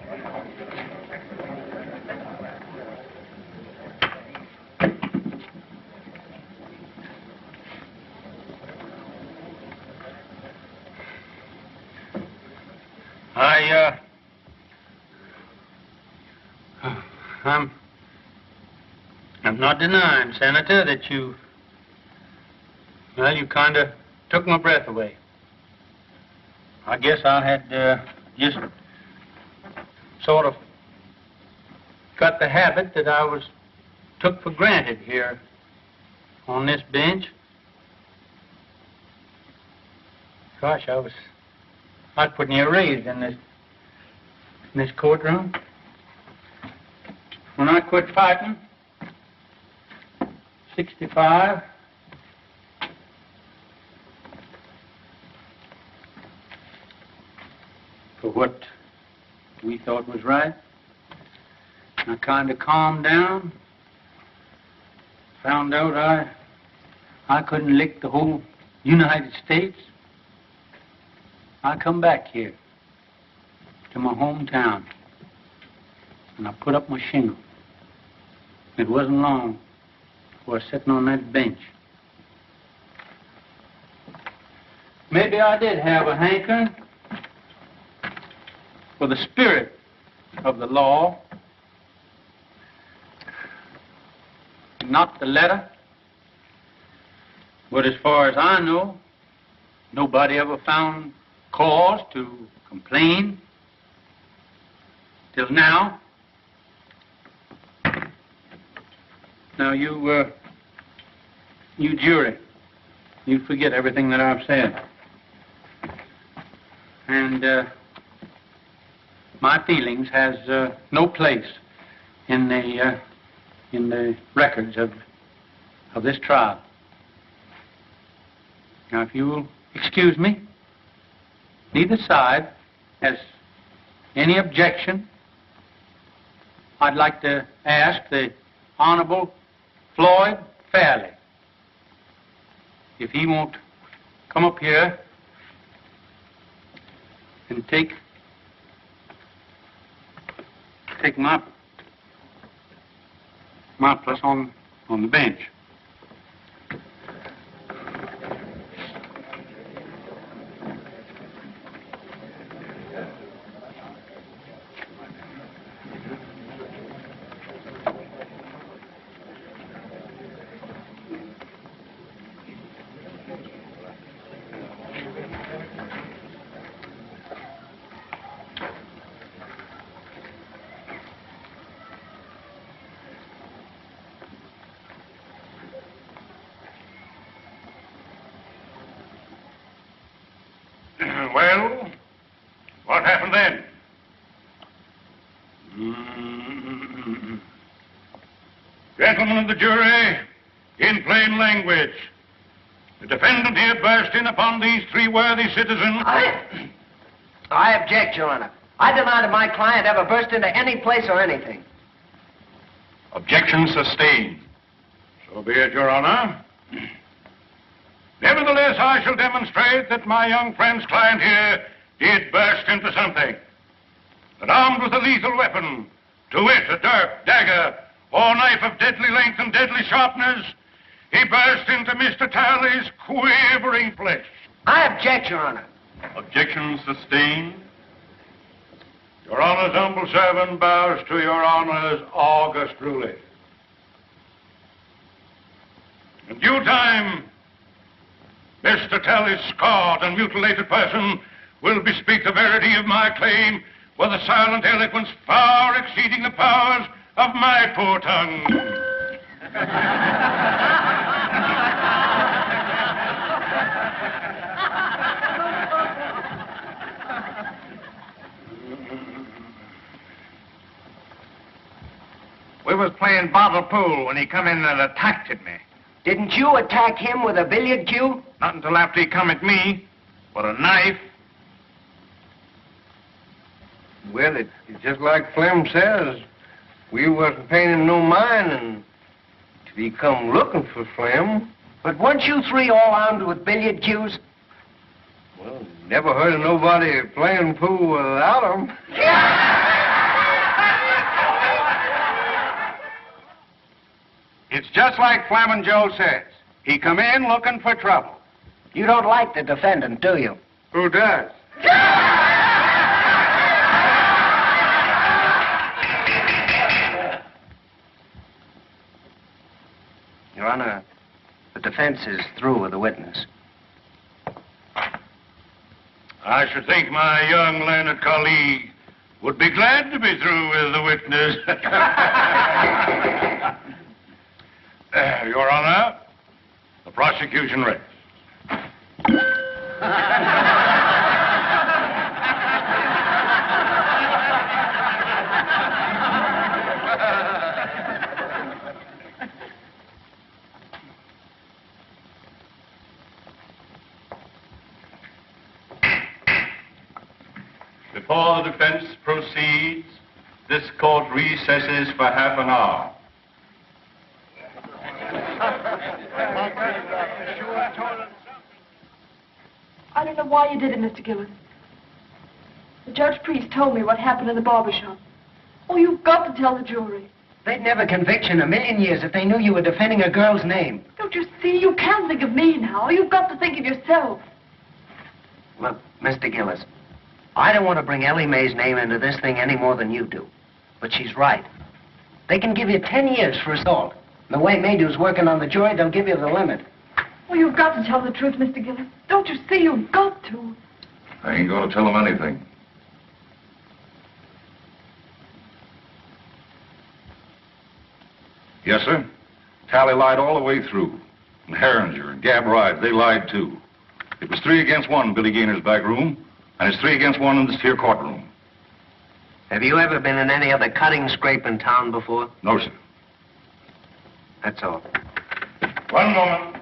I'm not denying, Senator, that you kind of took my breath away. I guess I had just sort of got the habit that I was took for granted here on this bench. Gosh, I'd put near raised in this courtroom. When I quit fighting, 65, for what we thought was right, I kind of calmed down, found out I couldn't lick the whole United States. I come back here to my hometown, and I put up my shingle. It wasn't long before I was sitting on that bench. Maybe I did have a hankering for the spirit of the law, not the letter. But as far as I know, nobody ever found cause to complain till now. Now, you jury, you forget everything that I've said. And my feelings has no place in the records of this trial. Now, if you will excuse me, neither side has any objection. I'd like to ask the Honorable Floyd Fairley if he won't come up here and take my place on the bench. Well, what happened then? Gentlemen of the jury, in plain language, the defendant here burst in upon these three worthy citizens. I object, Your Honor. I deny that my client ever burst into any place or anything. Objection sustained. So be it, Your Honor. Nevertheless, I shall demonstrate that my young friend's client here did burst into something. That armed with a lethal weapon, to wit, a dirk, dagger, or knife of deadly length and deadly sharpness, he burst into Mr. Talley's quivering flesh. I object, Your Honor. Objection sustained. Your Honor's humble servant bows to Your Honor's august ruling. In due time, Mr. Talley's scarred and mutilated person will bespeak the verity of my claim with a silent eloquence far exceeding the powers of my poor tongue. We was playing bottle pool when he come in and attacked at me. Didn't you attack him with a billiard cue? Not until after he come at me with a knife. Well, it's just like Flem says. We wasn't paying him no mind, and he come looking for Flem. But weren't you three all armed with billiard cues? Well, never heard of nobody playing pool without them. It's just like Flamin' Joe says. He come in looking for trouble. You don't like the defendant, do you? Who does? Your Honor, the defense is through with the witness. I should think my young learned colleague would be glad to be through with the witness. Your Honor, the prosecution rests. Before the defense proceeds, this court recesses for half an hour. I don't know why you did it, Mr. Gillis. The Judge Priest told me what happened in the barber shop. Oh, you've got to tell the jury. They'd never convict you in a million years if they knew you were defending a girl's name. Don't you see? You can't think of me now. You've got to think of yourself. Look, Mr. Gillis, I don't want to bring Ellie Mae's name into this thing any more than you do. But she's right. They can give you 10 years for assault. The way Maydu's working on the jury, they'll give you the limit. Well, you've got to tell the truth, Mr. Gillis. Don't you see? You've got to. I ain't going to tell him anything. Yes, sir. Talley lied all the way through. And Herringer and Gab Ride, they lied too. It was 3 against 1 in Billy Gaynor's back room, and it's 3 against 1 in this here courtroom. Have you ever been in any other cutting scrape in town before? No, sir. That's all. One moment.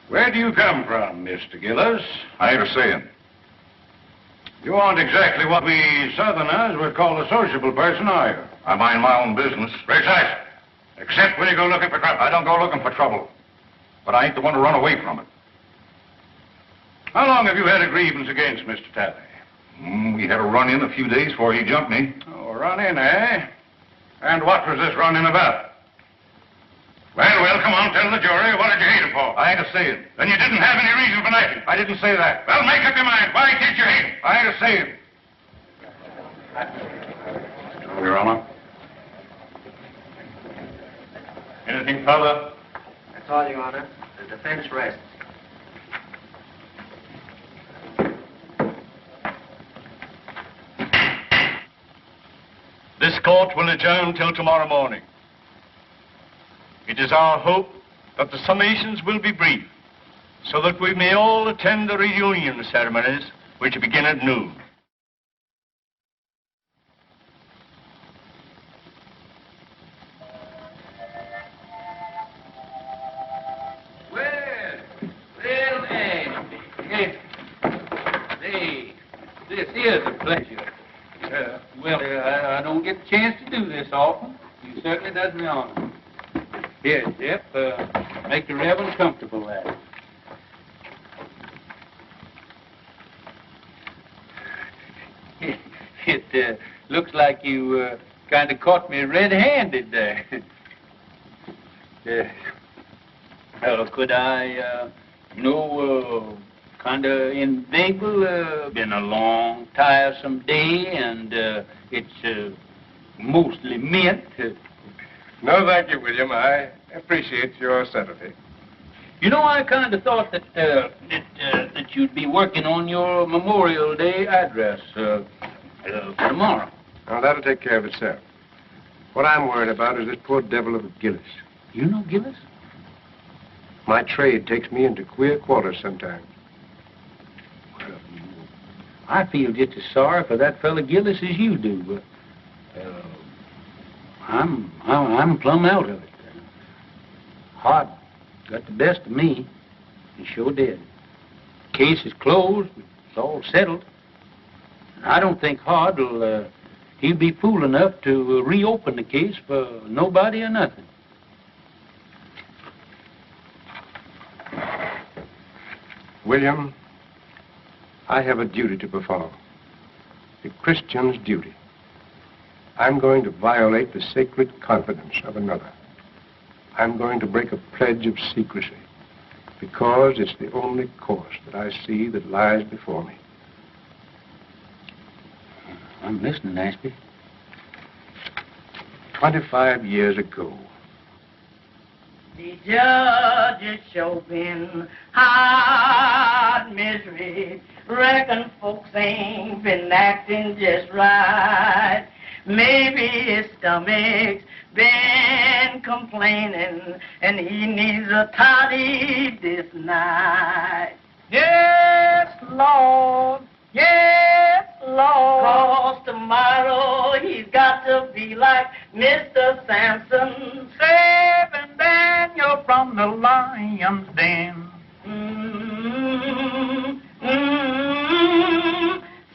Where do you come from, Mr. Gillis? I ain't a saying. You aren't exactly what we Southerners would call a sociable person, are you? I mind my own business. Precisely. Except when you go looking for trouble. I don't go looking for trouble. But I ain't the one to run away from it. How long have you had a grievance against Mr. Talley? We had a run-in a few days before he jumped me. Oh, run-in, eh? And what was this run-in about? Well, come on, tell the jury. What did you hate him for? I ain't a saying. Then you didn't have any reason for knifing. I didn't say that. Well, make up your mind. Why did you hate him? I ain't a saying. Your Honor. Anything further? That's all, Your Honor. The defense rests. This court will adjourn till tomorrow morning. It is our hope that the summations will be brief, so that we may all attend the reunion ceremonies, which begin at noon. Well, Andy. Hey, this is a pleasure. I don't get the chance to do this often. You certainly does me honor. Here, Jeff, make the Reverend comfortable there. It looks like you kind of caught me red-handed there. Could I, kind of inveigle? Been a long, tiresome day, and it's mostly mint. No, thank you, William. I appreciate your sympathy. You know, I kind of thought that that you'd be working on your Memorial Day address for tomorrow. Now, that'll take care of itself. What I'm worried about is this poor devil of a Gillis. You know Gillis? My trade takes me into queer quarters sometimes. Well, I feel just as sorry for that fella Gillis as you do, but I'm plumb out of it. Hart got the best of me. He sure did. Case is closed. It's all settled. I don't think Hart will, he'll be fool enough to reopen the case for nobody or nothing. William, I have a duty to perform. A Christian's duty. I'm going to violate the sacred confidence of another. I'm going to break a pledge of secrecy because it's the only course that I see that lies before me. I'm listening, Ashby. 25 years ago, the judge is showing hard misery. Reckon folks ain't been acting just right. Maybe his stomach's been complaining and he needs a toddy this night. Yes, Lord. Yes, Lord. 'Cause tomorrow he's got to be like Mr. Samson, saving Daniel from the lion's den.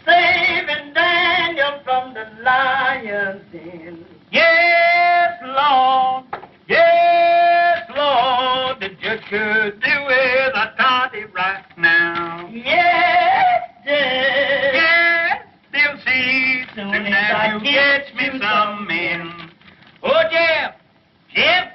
Saving Daniel from the lion's den. Yes, Lord. Yes, Lord. The judge could do with a toddy right now. Yes, Judge. Yes, they'll see soon as you catch me some men. Oh, Jeff. Jeff.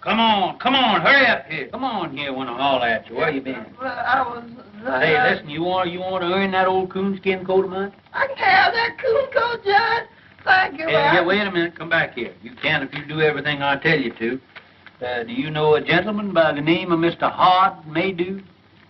Come on, hurry up here. Come on here when I holler at you. Where you been? Well, I was... Hey, listen, you want to earn that old coonskin coat of mine? I can have that coon coat, Judge. Thank you. Yeah, wait a minute. Come back here. You can if you do everything I tell you to. Do you know a gentleman by the name of Mr. Hart Maydew?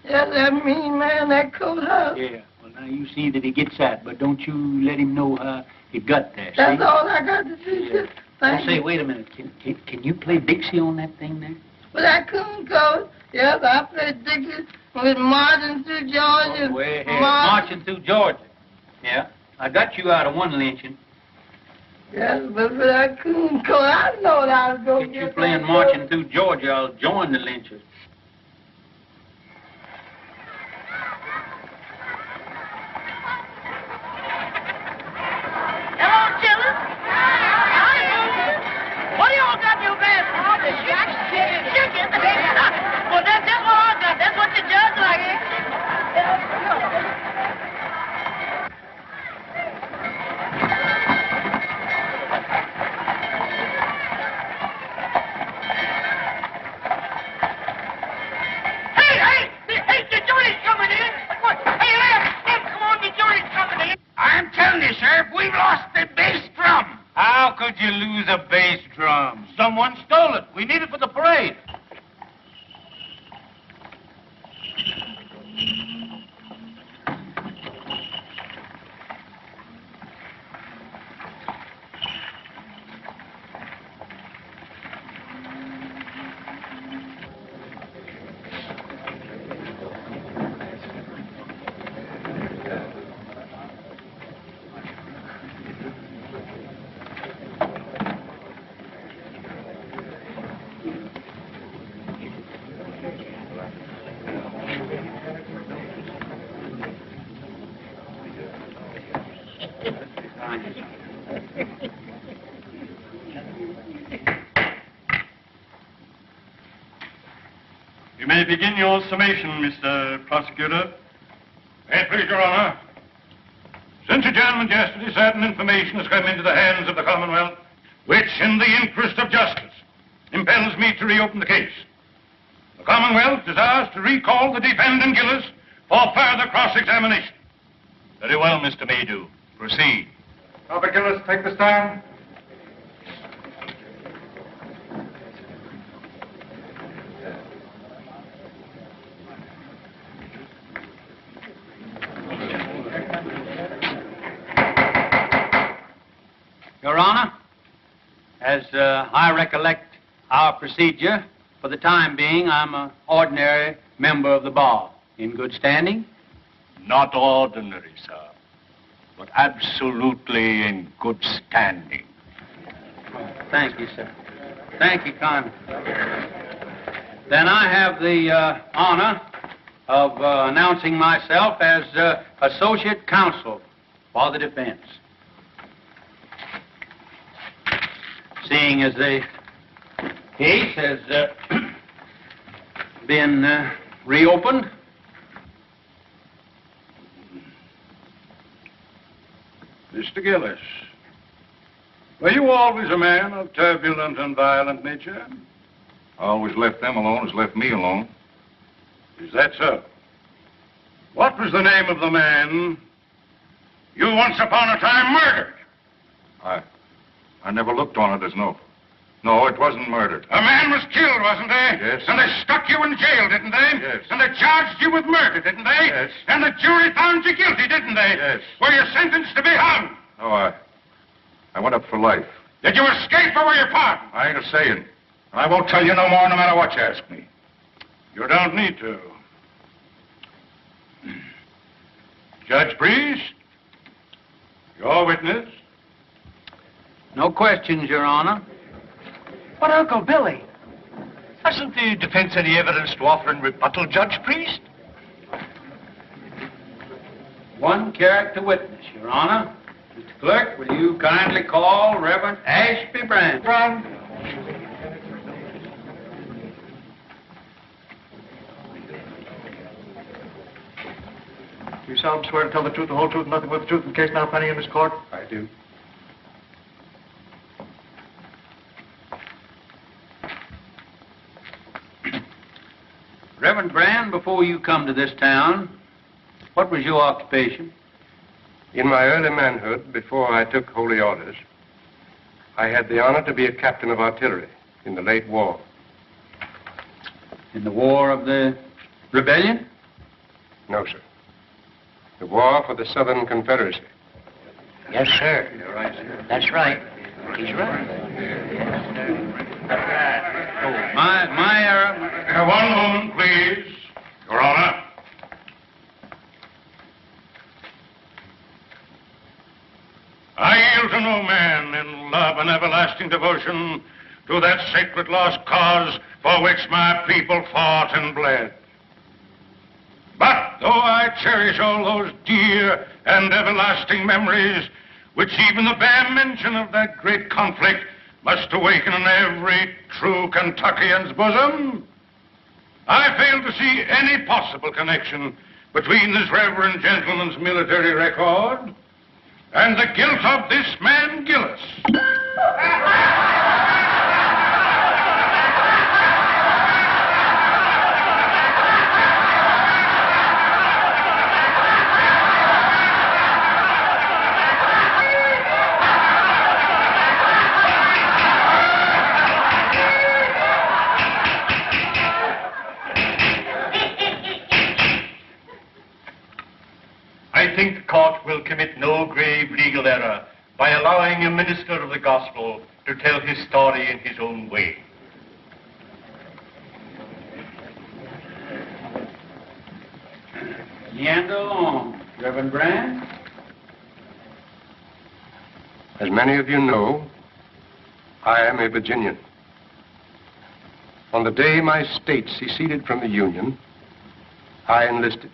Yes, that mean man, that coat house. Yeah. Well, now you see that he gets that, but don't you let him know how he got there. That's see? all I got to do. Yeah. Thank Say, you. wait a minute. Can you play Dixie on that thing there? With that coon coat, yes, I played Dixie with Marching Through Georgia. Way ahead. Marching Through Georgia. Yeah. I got you out of one lynching. Yes, but for that coon coat, I know that I was going to Get you playing Marching Through Georgia, I'll join the lynchers. Hello, children. What do y'all got in your basket? Oh, the chicken. Well, that's what I got. That's what the judge like, Hey, the jury's coming in. Hey, Lem, come on, the jury's coming in. I'm telling you, Sheriff, we've lost the bass drum. How could you lose a bass drum? Someone stole it. We need it for the parade. You may begin your summation, Mr. Prosecutor. May it please Your Honor. Since adjournment yesterday, certain information has come into the hands of the Commonwealth, which, in the interest of justice, impels me to reopen the case. The Commonwealth desires to recall the defendant Gillis for further cross-examination. Very well, Mr. Maydew. Proceed. Robert Gillis, take the stand. Your Honor, as I recollect our procedure, for the time being, I'm an ordinary member of the bar. In good standing? Not ordinary, sir, but absolutely in good standing. Oh, thank you, sir. Thank you kindly. Then I have the honor of announcing myself as Associate Counsel for the defense. Seeing as the case has been reopened, Mr. Gillis, were you always a man of turbulent and violent nature? Always left them alone as left me alone. Is that so? What was the name of the man you once upon a time murdered? I never looked on it as no, it wasn't murdered. A man was killed, wasn't he? Yes. And they stuck you in jail, didn't they? Yes. And they charged you with murder, didn't they? Yes. And the jury found you guilty, didn't they? Yes. Were you sentenced to be hung? No, I went up for life. Did you escape or were you pardoned? I ain't a-saying. I won't tell you no more no matter what you ask me. You don't need to. Judge Priest, your witness. no questions, Your Honor. But, Uncle Billy, hasn't the defense any evidence to offer in rebuttal, Judge Priest? One character witness, Your Honor. Mr. Clerk, will you kindly call Reverend Ashby Brand? You solemnly swear to tell the truth, the whole truth, and nothing but the truth in the case now pending in this court? I do. Reverend Brand, before you come to this town, what was your occupation? In my early manhood, before I took holy orders, I had the honor to be a captain of artillery in the late war. In the War of the Rebellion? No, sir. The war for the Southern Confederacy. Yes, sir. You're right, sir. That's right. He's right. Oh, my error. One moment, please, Your Honor. I yield to no man in love and everlasting devotion to that sacred lost cause for which my people fought and bled. But though I cherish all those dear and everlasting memories, which even the bare mention of that great conflict must awaken in every true Kentuckian's bosom, I fail to see any possible connection between this reverend gentleman's military record and the guilt of this man, Gillis. I think the court will commit no grave legal error by allowing a minister of the gospel to tell his story in his own way. Meander along, Reverend Brand. As many of you know, I am a Virginian. On the day my state seceded from the Union, I enlisted.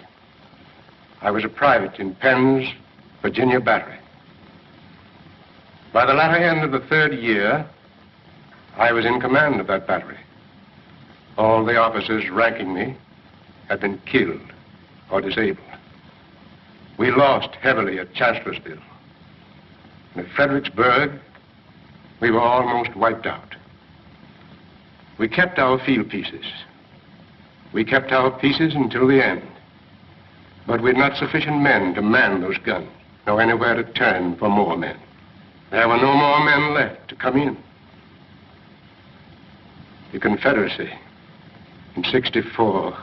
I was a private in Penn's Virginia Battery. By the latter end of the 3rd year, I was in command of that battery. All the officers ranking me had been killed or disabled. We lost heavily at Chancellorsville. And at Fredericksburg, we were almost wiped out. We kept our field pieces. We kept our pieces until the end. But we had not sufficient men to man those guns, nor anywhere to turn for more men. There were no more men left to come in. The Confederacy in '64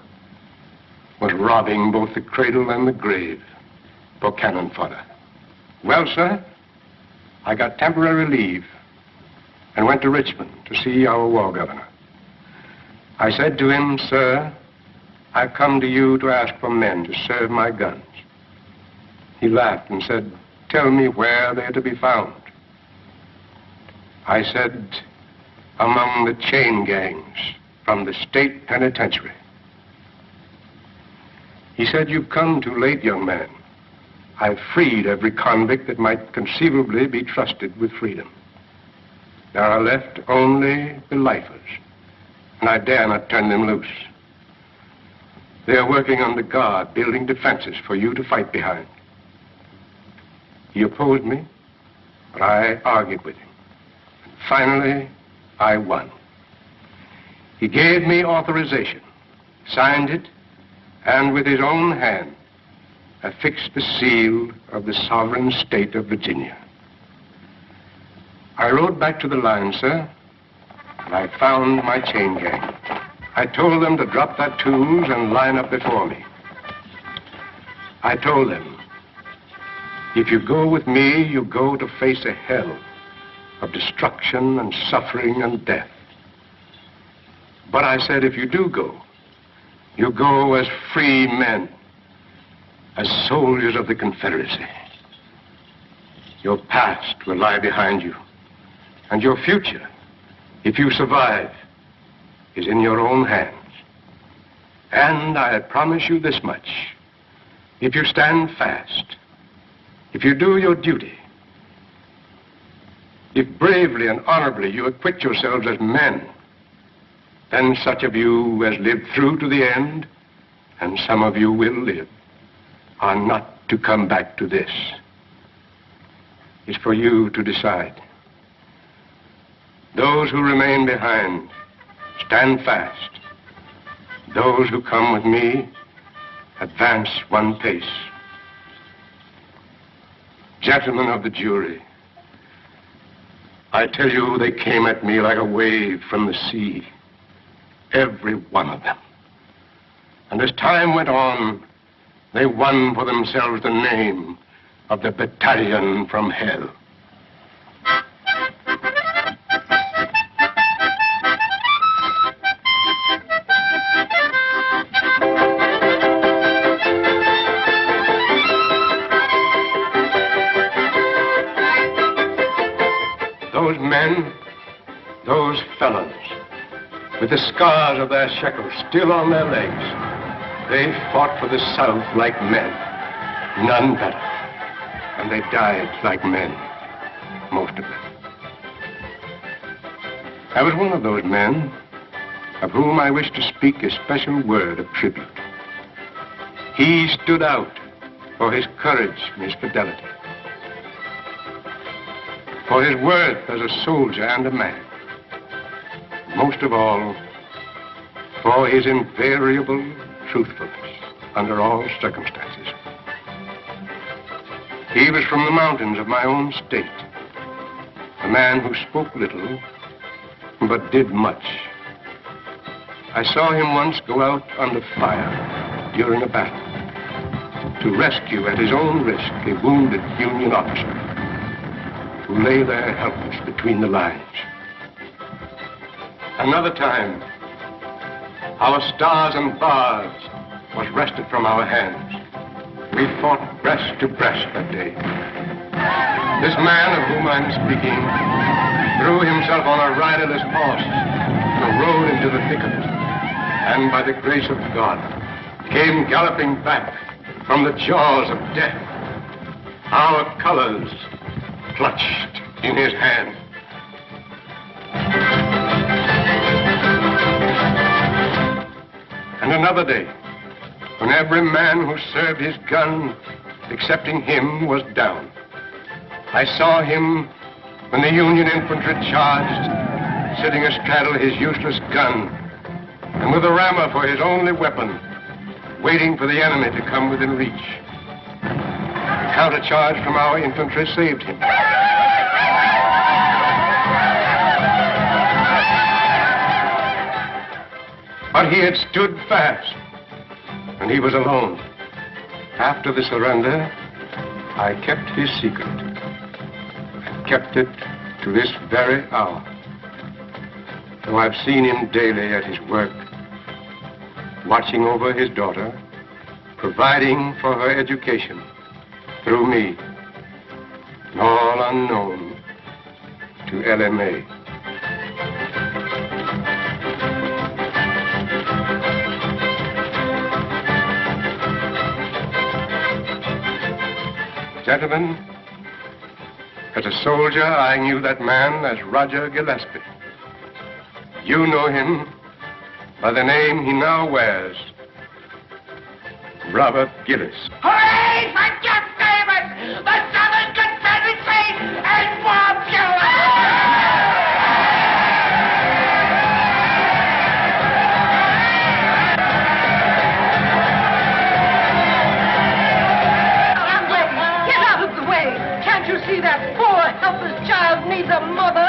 was robbing both the cradle and the grave for cannon fodder. Well, sir, I got temporary leave and went to Richmond to see our war governor. I said to him, "Sir, I've come to you to ask for men to serve my guns." He laughed and said, "Tell me where they're to be found." I said, "Among the chain gangs from the state penitentiary." He said, "You've come too late, young man. I've freed every convict that might conceivably be trusted with freedom. There are left only the lifers, and I dare not turn them loose. They're working under guard, building defenses for you to fight behind." He opposed me, but I argued with him. Finally, I won. He gave me authorization, signed it, and with his own hand, affixed the seal of the sovereign state of Virginia. I rode back to the line, sir, and I found my chain gang. I told them to drop their tools and line up before me. I told them, if you go with me, you go to face a hell of destruction and suffering and death. But I said, if you do go, you go as free men, as soldiers of the Confederacy. Your past will lie behind you, and your future, if you survive, is in your own hands. And I promise you this much: if you stand fast, if you do your duty, if bravely and honorably you acquit yourselves as men, then such of you as live through to the end, and some of you will live, are not to come back to this. It's for you to decide. Those who remain behind, stand fast. Those who come with me, advance one pace. Gentlemen of the jury, I tell you, they came at me like a wave from the sea, every one of them. And as time went on, they won for themselves the name of the battalion from hell. Those men, those fellows, with the scars of their shekels still on their legs, they fought for the South like men, none better. And they died like men, most of them. I was one of those men of whom I wish to speak a special word of tribute. He stood out for his courage and his fidelity, for his worth as a soldier and a man. Most of all, for his invariable truthfulness under all circumstances. He was from the mountains of my own state, a man who spoke little, but did much. I saw him once go out under fire during a battle to rescue at his own risk a wounded Union officer who lay there helpless between the lines. Another time, our stars and bars was wrested from our hands. We fought breast to breast that day. This man of whom I'm speaking threw himself on a riderless horse and rode into the thicket, and by the grace of God, came galloping back from the jaws of death, our colors clutched in his hand. And another day, when every man who served his gun, excepting him, was down, I saw him when the Union infantry charged, sitting astraddle his useless gun, and with a rammer for his only weapon, waiting for the enemy to come within reach. The countercharge from our infantry saved him. But he had stood fast, and he was alone. After the surrender, I kept his secret, and kept it to this very hour. Though I've seen him daily at his work, watching over his daughter, providing for her education through me, and all unknown to Ellie Mae. Gentlemen, as a soldier, I knew that man as Roger Gillespie. You know him by the name he now wears, Robert Gillis. Hooray for Jeff Davis, the Southern Confederacy, and Wurtzel! Get out of the way! Can't you see that poor, helpless child needs a mother?